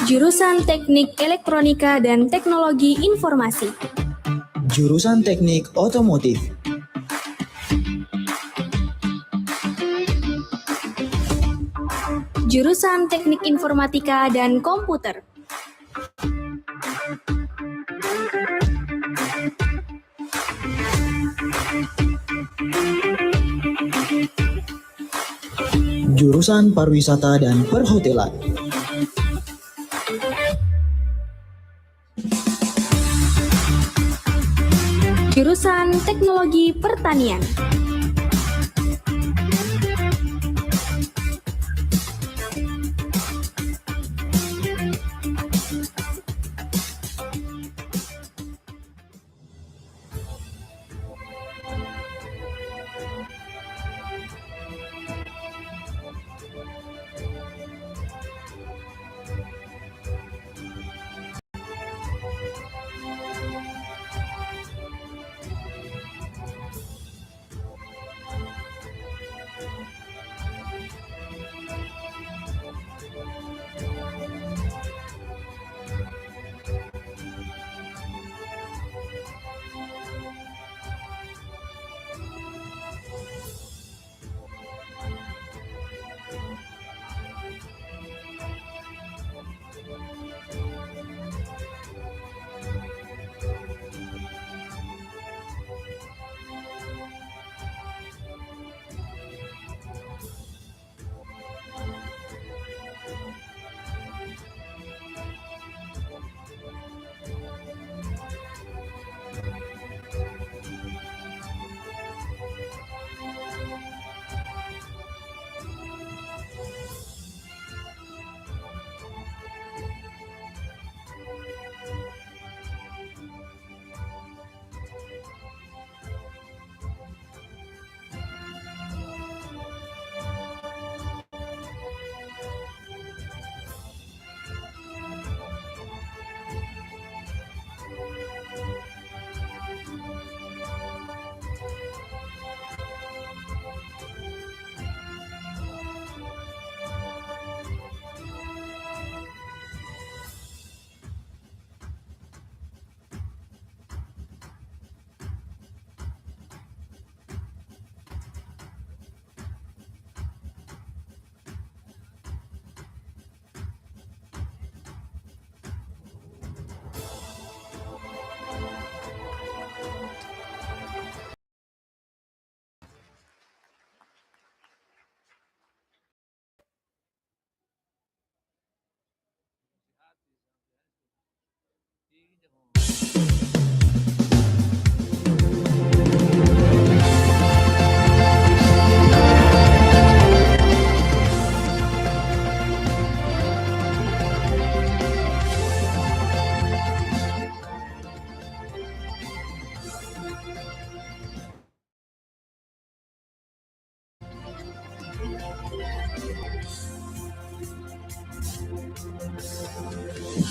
Jurusan Teknik Elektronika dan Teknologi Informasi. Jurusan Teknik Otomotif. Jurusan Teknik Informatika dan Komputer. Jurusan Pariwisata dan Perhotelan. Jurusan Teknologi Pertanian.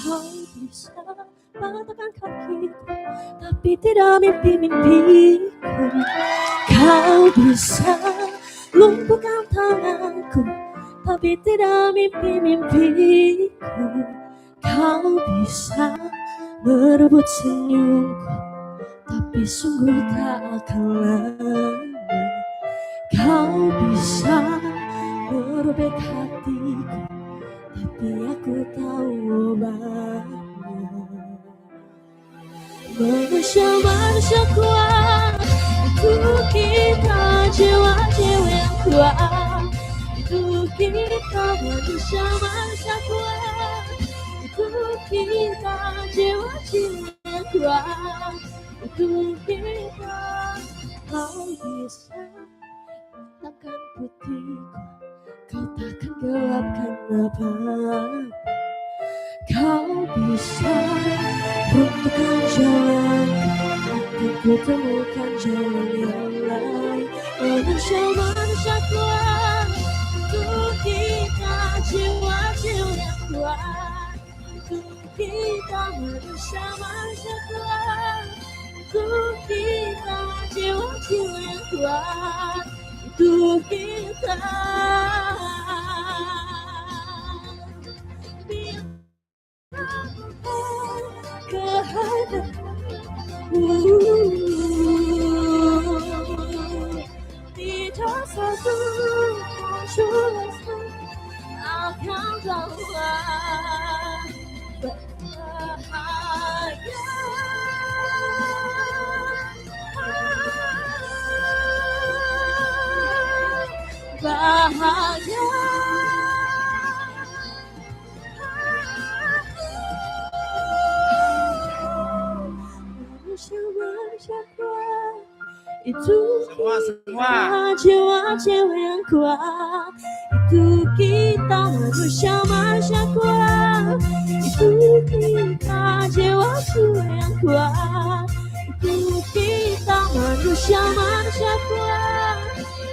Kau bisa patahkan kakiku, tapi tidak mimpi-mimpiku. Kau bisa lumpuhkan tanganku, tapi tidak mimpi-mimpiku. Kau bisa merebut senyumku, tapi sungguh tak akan lama. Kau bisa merobek hatiku, tapi aku tahu obatnya. Manusia-manusia kuat, itu kita jiwa-jiwa yang kuat. Itu kita manusia-manusia kuat, itu kita jiwa-jiwa yang kuat. Itu kita. Kau bisa takkan putihku, kau takkan gelapkan apa-apa. Kau bisa runtuhkan jalan, tapi ku temukan jalan yang lain. Manusia-manusia kuat, untuk kita jiwa-jiwa yang kuat. Untuk kita manusia-manusia kuat, untuk kita jiwa-jiwa yang kuat. Untuk kita. Tidak satu pun akan dapat bahagia. Bahagia. Manusia-manusia kuat, itu Semua. jiwa-jiwa yang kuat. Itu kita manusia-manusia kuat, itu kita jiwa-jiwa yang kuat. Itu kita manusia-manusia kuat,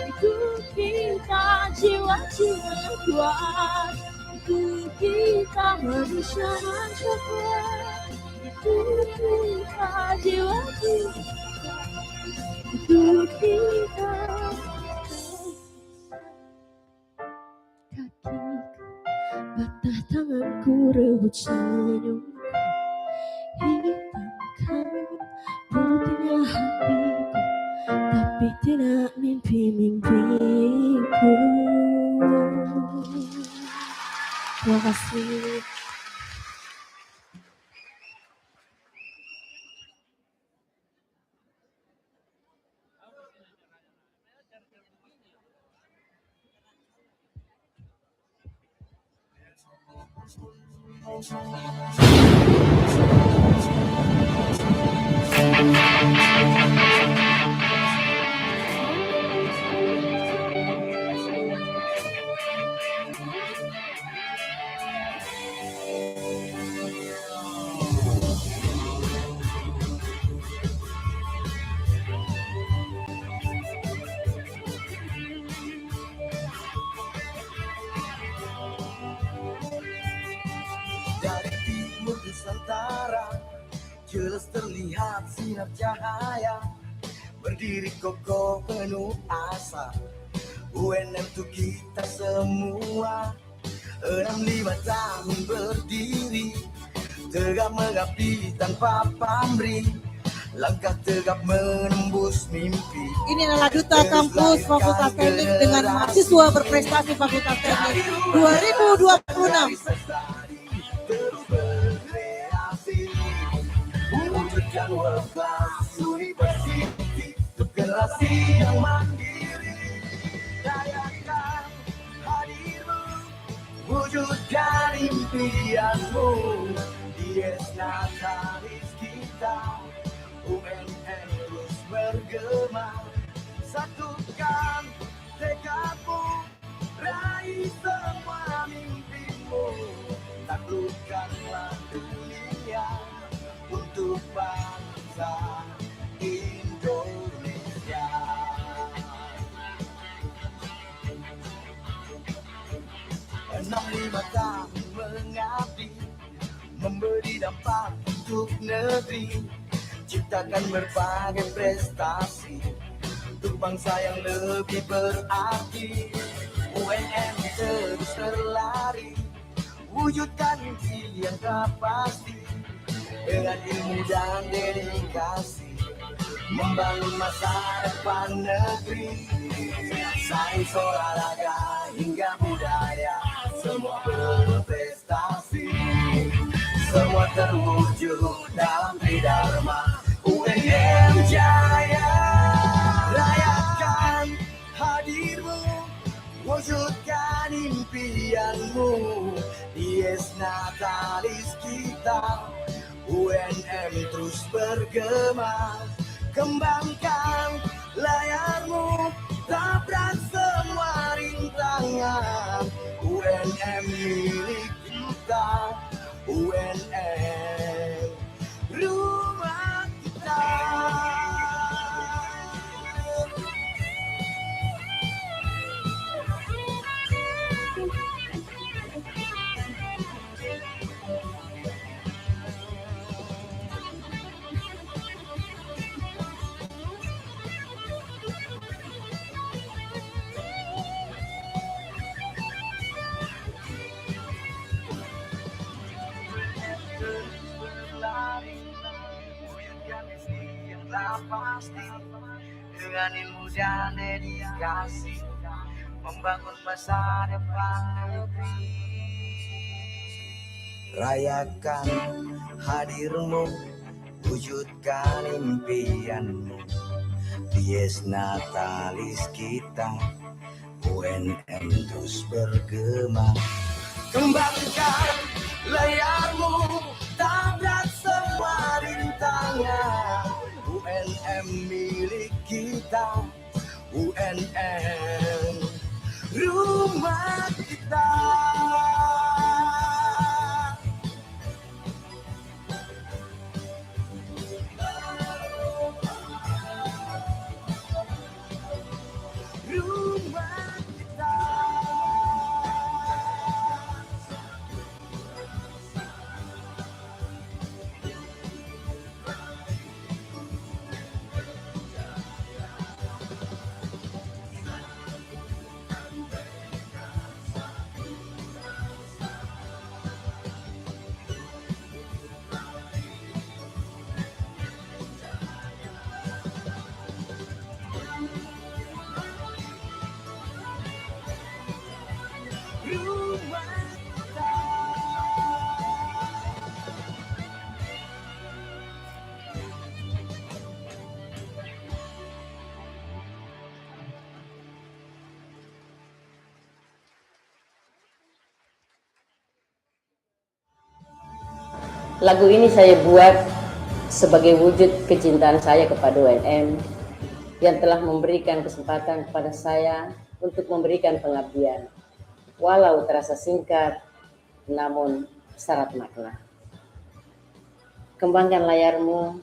itu kita jiwa-jiwa yang kuat. Itu kita manusia-manusia kuat, itu kita jiwa-jiwa. Itu kita. Kakiku, batah tanganku rebut senyumku. Hitamkan putihnya hatiku, tapi tidak mimpi-mimpiku. Terima kasih. Dari timur Nusantara jelas terlihat sinar cahaya, berdiri kokoh penuh asa. UNM untuk kita semua, 65 tahun berdiri, tegap mengabdi tanpa pamrih, langkah tegap menembus mimpi. Ini adalah Duta Kampus Fakultas Teknik dengan mahasiswa berprestasi Fakultas Teknik 2026. Terus berkreasi, mewujudkan world class university untuk generasi yang mandiri. Rayakan hadirmu, wujudkan impianmu. Dies Natalis kita, UNM terus bergema. Satukan tekadmu, raih semua mimpimu. Taklukkanlah dunia untuk bangsa Indonesia. 65 tahun mengabdi, memberi negeri, ciptakan berbagai prestasi untuk bangsa yang lebih berarti. UNM terus berlari, wujudkan mimpi yang tak pasti, dengan ilmu dan dedikasi, membangun masa depan negeri. Sains, olahraga hingga budaya, semua berprestasi, semua terwujud dalam tridharma UNM Jaya. Rayakan hadirmu, wujudkan impianmu, Dies Natalis kita, UNM terus bergema. Kembangkan layarmu, tabrak semua rintangan, UNM milik kita, UNM rumah kita. Pasti dengan ilmu dan dedikasi, membangun masa depan negeri. Rayakan hadirmu, wujudkan impianmu, Dies Natalis kita, UNM terus bergema. Kembangkan layarmu, tabrak semua rintangan, UNM milik kita, UNM rumah kita. Rumah kita. Lagu ini saya buat sebagai wujud kecintaan saya kepada UNM yang telah memberikan kesempatan kepada saya untuk memberikan pengabdian. Walau terasa singkat, namun syarat makna. Kembangkan layarmu,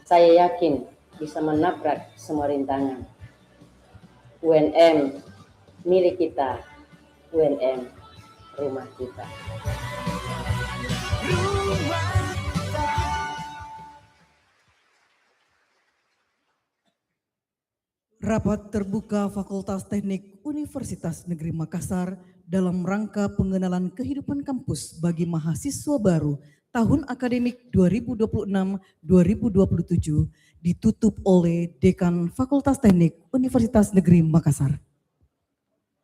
saya yakin bisa menabrak semua rintangan. UNM milik kita, UNM rumah kita. Rapat terbuka Fakultas Teknik Universitas Negeri Makassar dalam rangka pengenalan kehidupan kampus bagi mahasiswa baru tahun akademik 2026-2027 ditutup oleh Dekan Fakultas Teknik Universitas Negeri Makassar.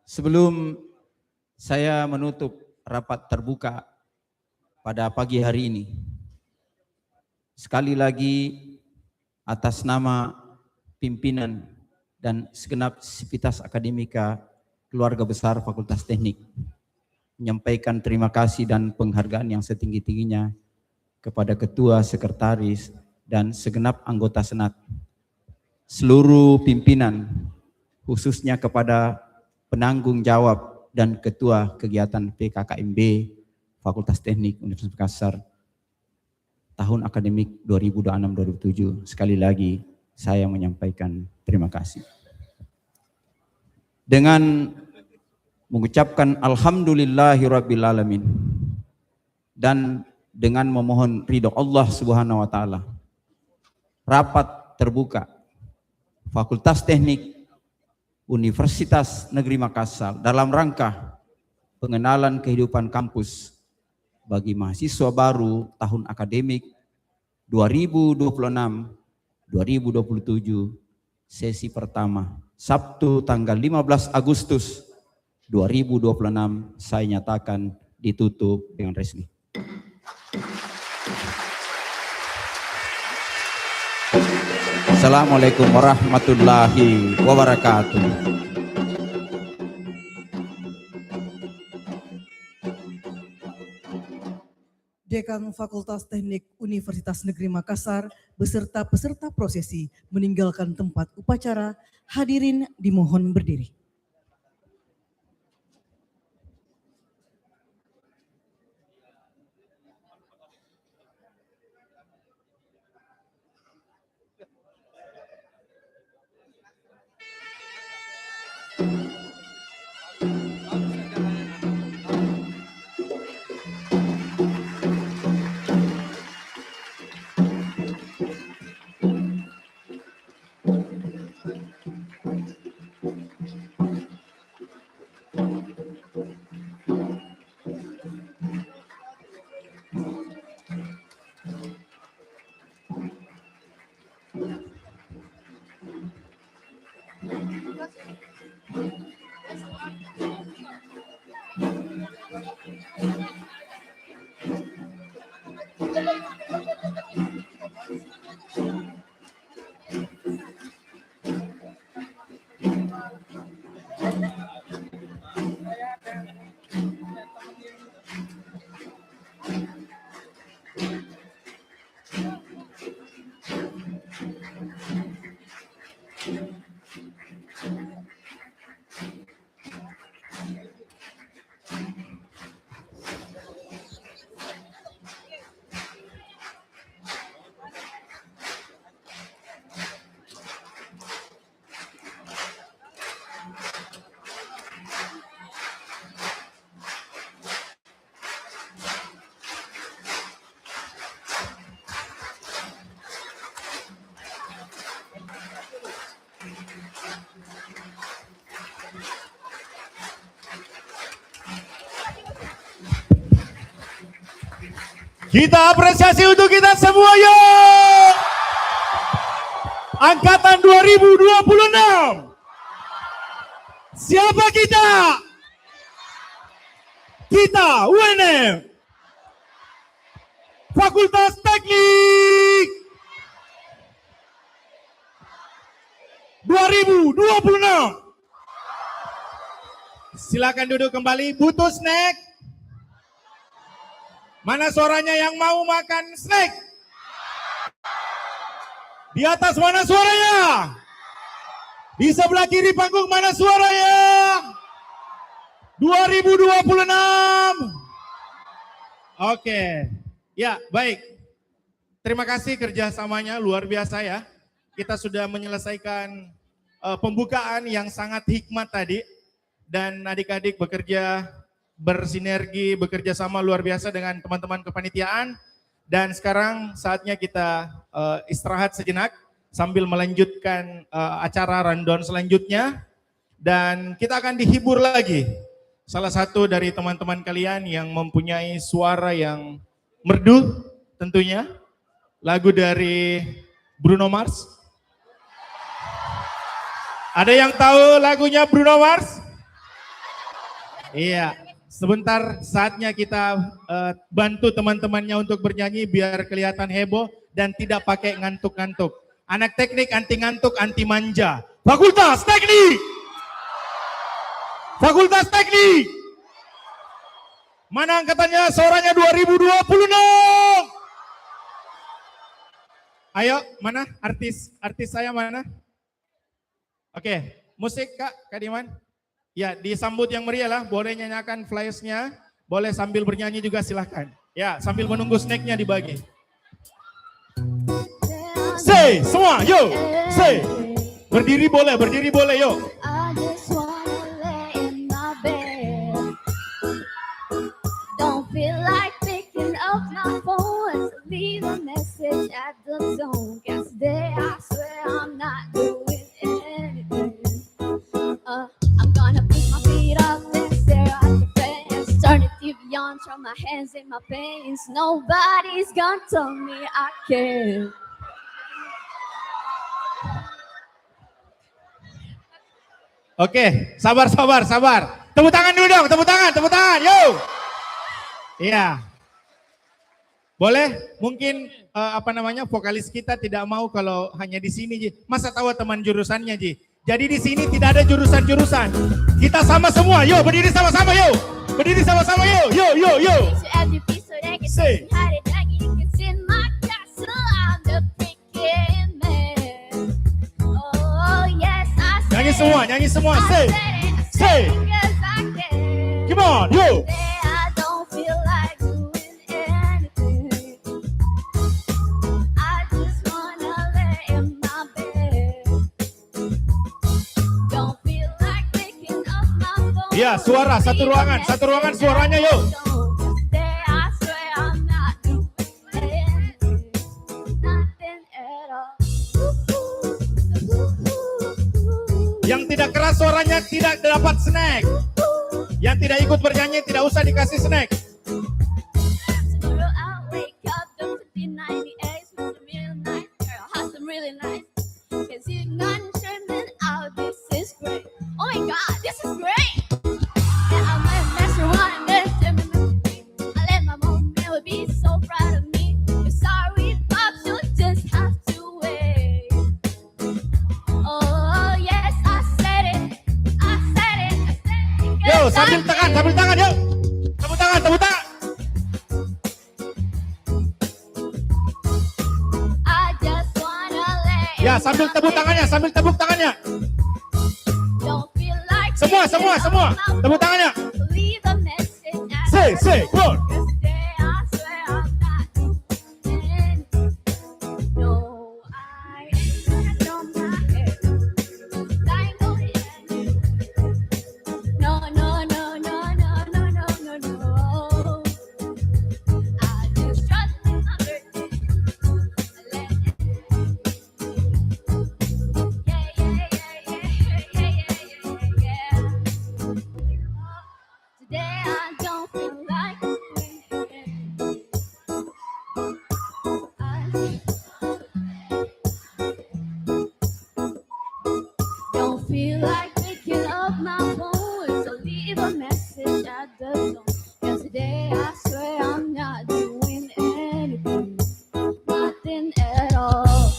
Sebelum saya menutup rapat terbuka pada pagi hari ini, sekali lagi atas nama pimpinan dan segenap sivitas akademika keluarga besar Fakultas Teknik, menyampaikan terima kasih dan penghargaan yang setinggi-tingginya kepada ketua, sekretaris, dan segenap anggota senat, seluruh pimpinan, khususnya kepada penanggung jawab dan ketua kegiatan PKKMB Fakultas Teknik Universitas Makassar tahun akademik 2026-2027. Sekali lagi saya menyampaikan terima kasih. Dengan mengucapkan alhamdulillahirabbil alamin dan dengan memohon ridho Allah Subhanahu wa taala. Rapat terbuka Fakultas Teknik Universitas Negeri Makassar dalam rangka pengenalan kehidupan kampus bagi mahasiswa baru tahun akademik 2026-2027 sesi pertama Sabtu tanggal 15 Agustus 2026 saya nyatakan ditutup dengan resmi. Assalamualaikum warahmatullahi wabarakatuh. Dekan Fakultas Teknik Universitas Negeri Makassar beserta peserta prosesi meninggalkan tempat upacara. Hadirin dimohon berdiri. Kita apresiasi untuk kita semua yuk. Angkatan 2026. Siapa kita? Kita UNM. Fakultas Teknik 2026. Silakan duduk kembali. Butuh snack? Mana suaranya yang mau makan snack? Di atas mana suaranya? Di sebelah kiri panggung mana suaranya? 2026. Oke. Ya, baik. Terima kasih kerjasamanya luar biasa ya. Kita sudah menyelesaikan pembukaan yang sangat hikmat tadi. Dan adik-adik bekerja bersinergi, bekerja sama luar biasa dengan teman-teman kepanitiaan. Dan sekarang saatnya kita istirahat sejenak sambil melanjutkan acara rundown selanjutnya. Dan kita akan dihibur lagi. Salah satu dari teman-teman kalian yang mempunyai suara yang merdu tentunya. Lagu dari Bruno Mars. Ada yang tahu lagunya Bruno Mars? Iya. Sebentar saatnya kita bantu teman-temannya untuk bernyanyi biar kelihatan heboh dan tidak pakai ngantuk-ngantuk. Anak teknik anti ngantuk, anti manja. Fakultas Teknik! Fakultas Teknik! Mana angkatannya suaranya 2026? Ayo, mana artis saya mana? Oke, musik Kak Diman. Ya, disambut yang meriah lah, boleh nyanyikan flyers-nya, boleh sambil bernyanyi juga silahkan. Ya, sambil menunggu snack-nya dibagi. Say, semua, yuk, say. Berdiri boleh, yuk. I just wanna lay in my bed. Don't feel like picking up my phone. at the zone. Cause today I swear I'm not doing anything. I'm gonna pick my feet up and stare at the fence. Turn the TV on, throw my hands in my pants. Nobody's gonna tell me I can't. Oke, sabar. Tepuk tangan dulu dong, tepuk tangan, yo. Iya. Boleh? Mungkin vokalis kita tidak mau kalau hanya di sini, Ji. Masa tahu teman jurusannya, Ji? Jadi di sini tidak ada jurusan-jurusan. Kita sama semua, yo, berdiri sama-sama, yo. Berdiri sama-sama, yo. Say. Nyanyi semua, say. Come on, yo. Ya, suara satu ruangan suaranya yuk. Yang tidak keras suaranya tidak dapat snack. Yang tidak ikut bernyanyi tidak usah dikasih snack. Oh my God, this is great! And I'm a master one, I let my mom never be so proud of me. I'm sorry, Pops, you just have to wait. Oh yes, I said it. Yo, sambil tangan, yuk. Tepuk tangan. I just wanna let Ya, sambil tepuk tangannya. Don't feel like Semua. Tepuk tangannya. leave a message. Say, come on. Today I don't feel like don't feel like picking up my phone, so leave a message at the tone. Cause today I swear I'm not doing anything, nothing at all.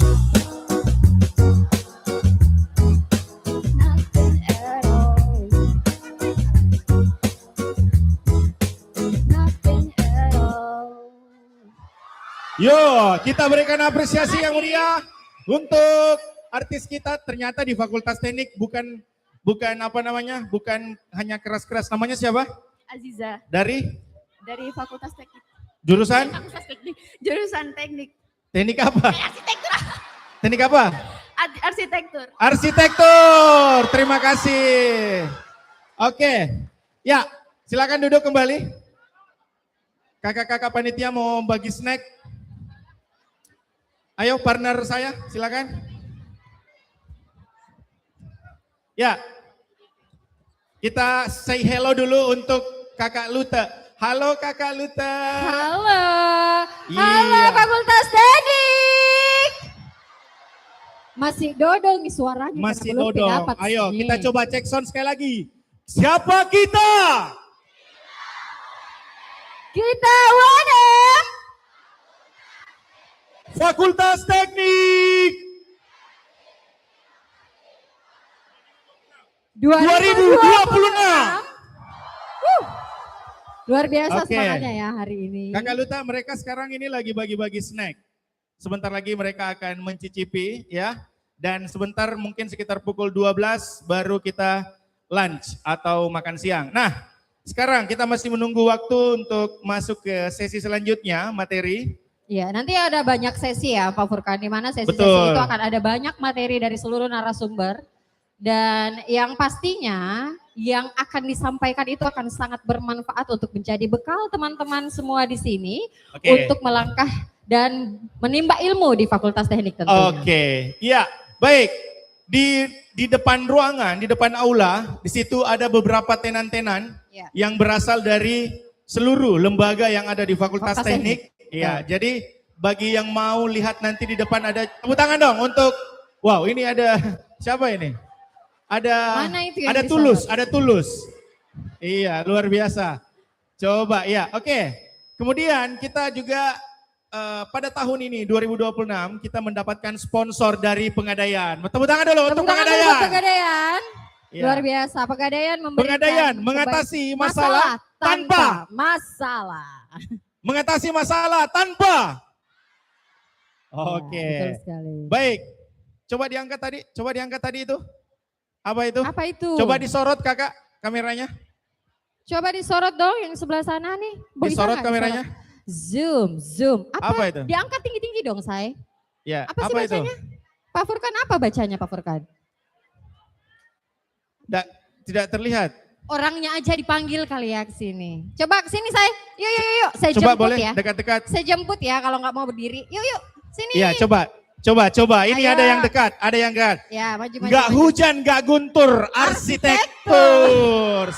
Nothing at all. Nothing at all. Yo, kita berikan apresiasi yang meriah untuk artis kita. Ternyata di Fakultas Teknik bukan hanya keras-keras. Namanya siapa? Aziza Dari Fakultas Teknik. jurusan? Fakultas Teknik. Jurusan Teknik. Teknik apa? Arsitektur. Teknik apa? Arsitektur. Arsitektur. Terima kasih. Oke. Ya, silakan duduk kembali. Kakak-kakak panitia mau bagi snack. Ayo partner saya, silakan. Ya. Kita say hello dulu untuk Kakak Luta. Halo Kakak Luta. Halo. Halo Fakultas Teknik. Masih dodol nih suaranya. Masih karena belum dodong. dapat Ayo nih. kita coba cek sound sekali lagi. Siapa kita? Kita wadah. Fakultas Teknik 2026. Luar biasa Oke. semangatnya ya hari ini. Kakak Luta, mereka sekarang ini lagi bagi-bagi snack. Sebentar lagi mereka akan mencicipi ya. Dan sebentar mungkin sekitar pukul 12 baru kita lunch atau makan siang. Nah, sekarang kita masih menunggu waktu untuk masuk ke sesi selanjutnya, materi. Iya, nanti ada banyak sesi ya Pak Furkan, di mana sesi-sesi Betul. itu akan ada banyak materi dari seluruh narasumber. Dan yang pastinya yang akan disampaikan itu akan sangat bermanfaat untuk menjadi bekal teman-teman semua di sini Oke. untuk melangkah dan menimba ilmu di Fakultas Teknik tentunya. Oke, ya baik. Di depan ruangan, di depan aula, di situ ada beberapa tenan-tenan Ya. yang berasal dari seluruh lembaga yang ada di Fakultas Fakultas Teknik. Ya, jadi bagi yang mau lihat nanti di depan ada tepuk tangan dong untuk wow, ini ada siapa ini? Mana itu yang Ada disorot? Tulus, ada Tulus. Iya, luar biasa. Coba ya, oke. Kemudian kita juga pada tahun ini 2026 kita mendapatkan sponsor dari Pegadaian. Tepuk tangan dulu untuk Tepuk tangan dulu Pegadaian. buat Pegadaian. Ya. Luar biasa, Pegadaian memberikan Pegadaian mengatasi masalah tanpa masalah. mengatasi masalah tanpa. Oke. Betul sekali. Baik. Coba diangkat tadi itu. Apa itu? Apa itu? Coba disorot Kakak kameranya. Coba disorot dong yang sebelah sana nih. Bisa Disorot nggak kameranya. Zoom. Apa itu? Diangkat tinggi-tinggi dong, say. Ya, Apa sih itu? bacanya? Pak Furkan, apa bacanya Pak Furkan? Tidak terlihat. Orangnya aja dipanggil kali ya ke sini. Coba ke sini, say. Yuk. Saya Coba jemput boleh ya. dekat-dekat. Saya jemput ya kalau nggak mau berdiri. Yuk. Sini. Iya, coba. Ini Ayo. ada yang dekat, Ya, maju. Nggak hujan, nggak guntur, arsitektur.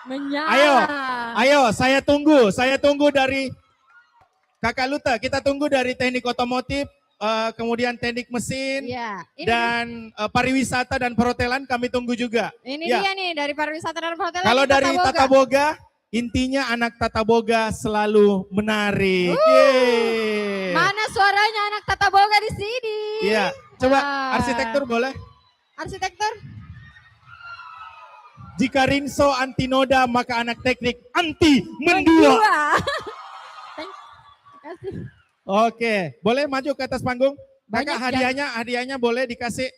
Menyala. Ayo, saya tunggu dari Kakak Luta. Kita tunggu dari teknik otomotif, kemudian teknik mesin, Iya. Ini dan pariwisata dan perhotelan kami tunggu juga. Ini Ya. dia nih dari pariwisata dan perhotelan. Kalau di dari Tata Boga, intinya anak Tata Boga selalu menarik. Yeay. Mana suaranya anak Tata Boga di sini? Iya, coba Ah. arsitektur boleh? Arsitektur. Jika Rinso anti noda, maka anak teknik anti mendua. Terima kasih. Oke, boleh maju ke atas panggung? Banyak Kakak hadiahnya boleh dikasih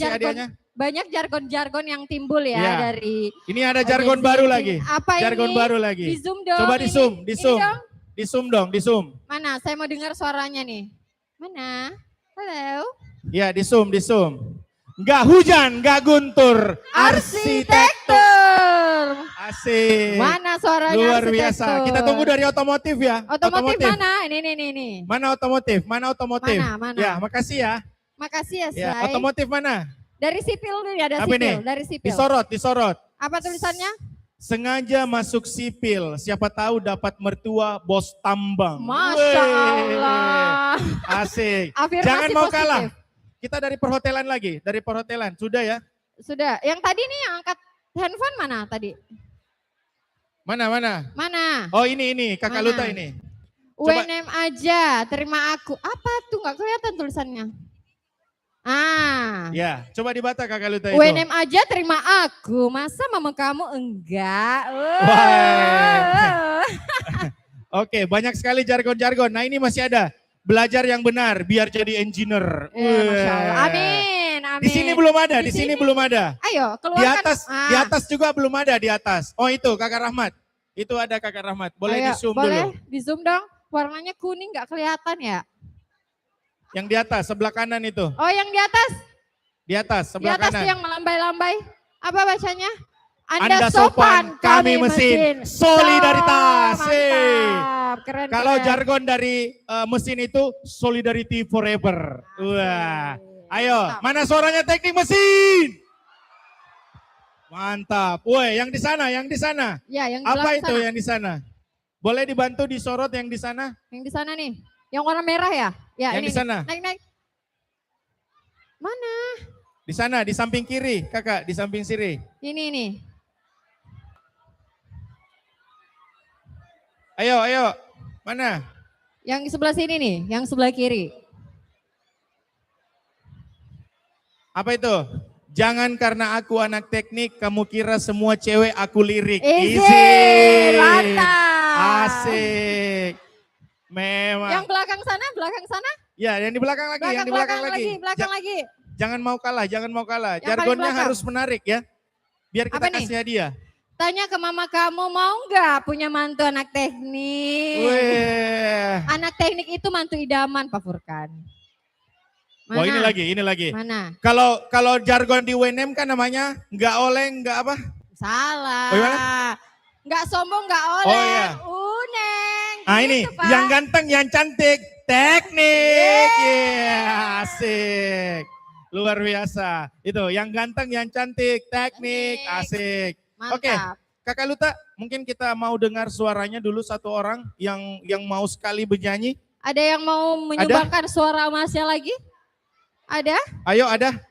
hadiahnya. Banyak jargon-jargon yang timbul ya Iya. dari Ini ada jargon baru lagi. Apa Jargon ini? baru lagi. Di zoom dong. Coba ini. di Ini zoom. dong. Di zoom. Mana? Saya mau dengar suaranya nih. Mana? Halo. Ya, di zoom. Nggak hujan, nggak guntur. Arsitektur. Asik. Mana suaranya Luar arsitektur? biasa. Kita tunggu dari otomotif ya. Otomotif mana? Ini. Mana otomotif? Mana? Ya, makasih ya. Makasih ya, Ya, Say. otomotif mana? Dari sipil nih, ada Apa sipil. ini? Dari sipil. Disorot. Apa tulisannya? Sengaja masuk sipil, siapa tahu dapat mertua bos tambang. Masya Weh. Allah. Asik. Afirmasi Jangan mau positif. kalah. Kita dari perhotelan lagi, Sudah ya? Sudah. Yang tadi nih yang angkat handphone mana tadi? Mana? Mana? Oh ini, Kakak Mana? Luta ini. Coba. UNM aja, terima aku. Apa tuh, nggak kelihatan tulisannya? Ya, coba dibaca Kakak Luta itu. UNM aja terima aku, masa mama kamu enggak? Wah. Oke, banyak sekali jargon-jargon. Nah ini masih ada. Belajar yang benar, biar jadi engineer. Masya Allah. Wah. Amin. Di sini belum ada, di sini belum ada. Ayo, Di keluarkan. atas juga belum ada di atas. Oh itu Kakak Rahmat. Itu ada Kakak Rahmat. Boleh Ayo, di zoom boleh dulu. di zoom dong. Warnanya kuning nggak kelihatan ya? Yang di atas sebelah kanan itu. Oh yang di atas? Di atas Di sebelah atas kanan. tuh yang melambai-lambai. Apa bacanya? Anda sopan, kami mesin. Solidaritas. Mantap, keren. Kalau keren. jargon dari mesin itu solidarity forever. Wah. Ayo, mana suaranya teknik mesin? Mantap. Woi, yang di sana. Ya, yang di Apa belakang itu sana. yang di sana? Boleh dibantu disorot yang di sana? Yang di sana nih. Yang warna merah ya? Ya, Yang ini di sana. nih. Naik. Mana? Di sana, di samping kiri, Kakak, di samping kiri. Ini. Ayo. Mana? Yang di sebelah sini nih, yang sebelah kiri. Apa itu? Jangan karena aku anak teknik, kamu kira semua cewek aku lirik. Easy, mantap. Asik. Memang. Yang belakang sana? Ya, yang di belakang lagi, yang di belakang lagi. Belakang lagi. Jangan mau kalah. Yang paling Jargonnya belakang. harus menarik ya. Biar kita Apa nih? kasih hadiah. Tanya ke mama kamu, mau nggak punya mantu anak teknik? Weh. Anak teknik itu mantu idaman, Pak Furkan. Oh ini lagi. Mana? Kalau jargon di UNM kan namanya nggak oleng, nggak apa? Salah. Oh, gimana? Nggak sombong, nggak oleh. Oh, iya. Uneng. Ah ini, Gitu, Pak. yang ganteng, yang cantik, teknik. Yeah, asik. Luar biasa. Itu, yang ganteng, yang cantik, teknik, asik. Mantap. Oke, Kakak Luta, mungkin kita mau dengar suaranya dulu satu orang yang mau sekali bernyanyi. Ada yang mau menyumbangkan suara emasnya lagi? Ada? Ayo ada,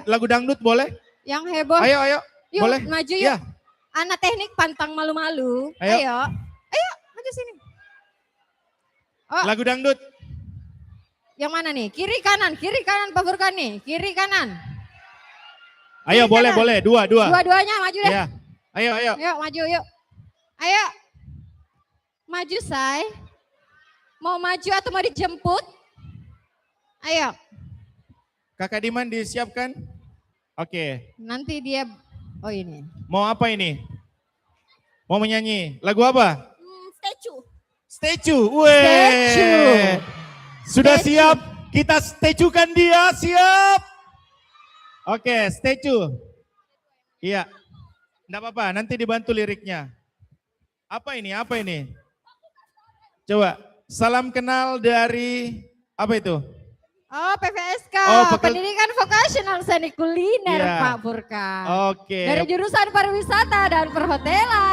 lagu dangdut boleh? Yang heboh? Ayo, Yuk, boleh? maju yuk. Ya. Anak teknik pantang malu-malu. Ayo. Ayo, maju sini. Oh, Lagu dangdut. yang mana nih? Kiri kanan Pak Furkan nih. Kiri kanan. Ayo, Kiri, boleh, kanan. dua. Dua-duanya maju deh. Ya. Ayo. Yuk, maju yuk. Ayo. Maju, Say. Mau maju atau mau dijemput? Ayo. Kakak Diman disiapkan? Oke. Nanti dia, oh ini. Mau apa ini? Mau menyanyi? Lagu apa? Statue. Weh. Sudah siap? Kita statue-kan dia, siap? Oke, statue. Iya. Enggak apa-apa, nanti dibantu liriknya. Apa ini? Coba, salam kenal dari, apa itu? Oh, PVSK, Pendidikan Vokasional Seni Kuliner, Iya. Pak Furkan. Oke. Dari jurusan pariwisata dan perhotelan.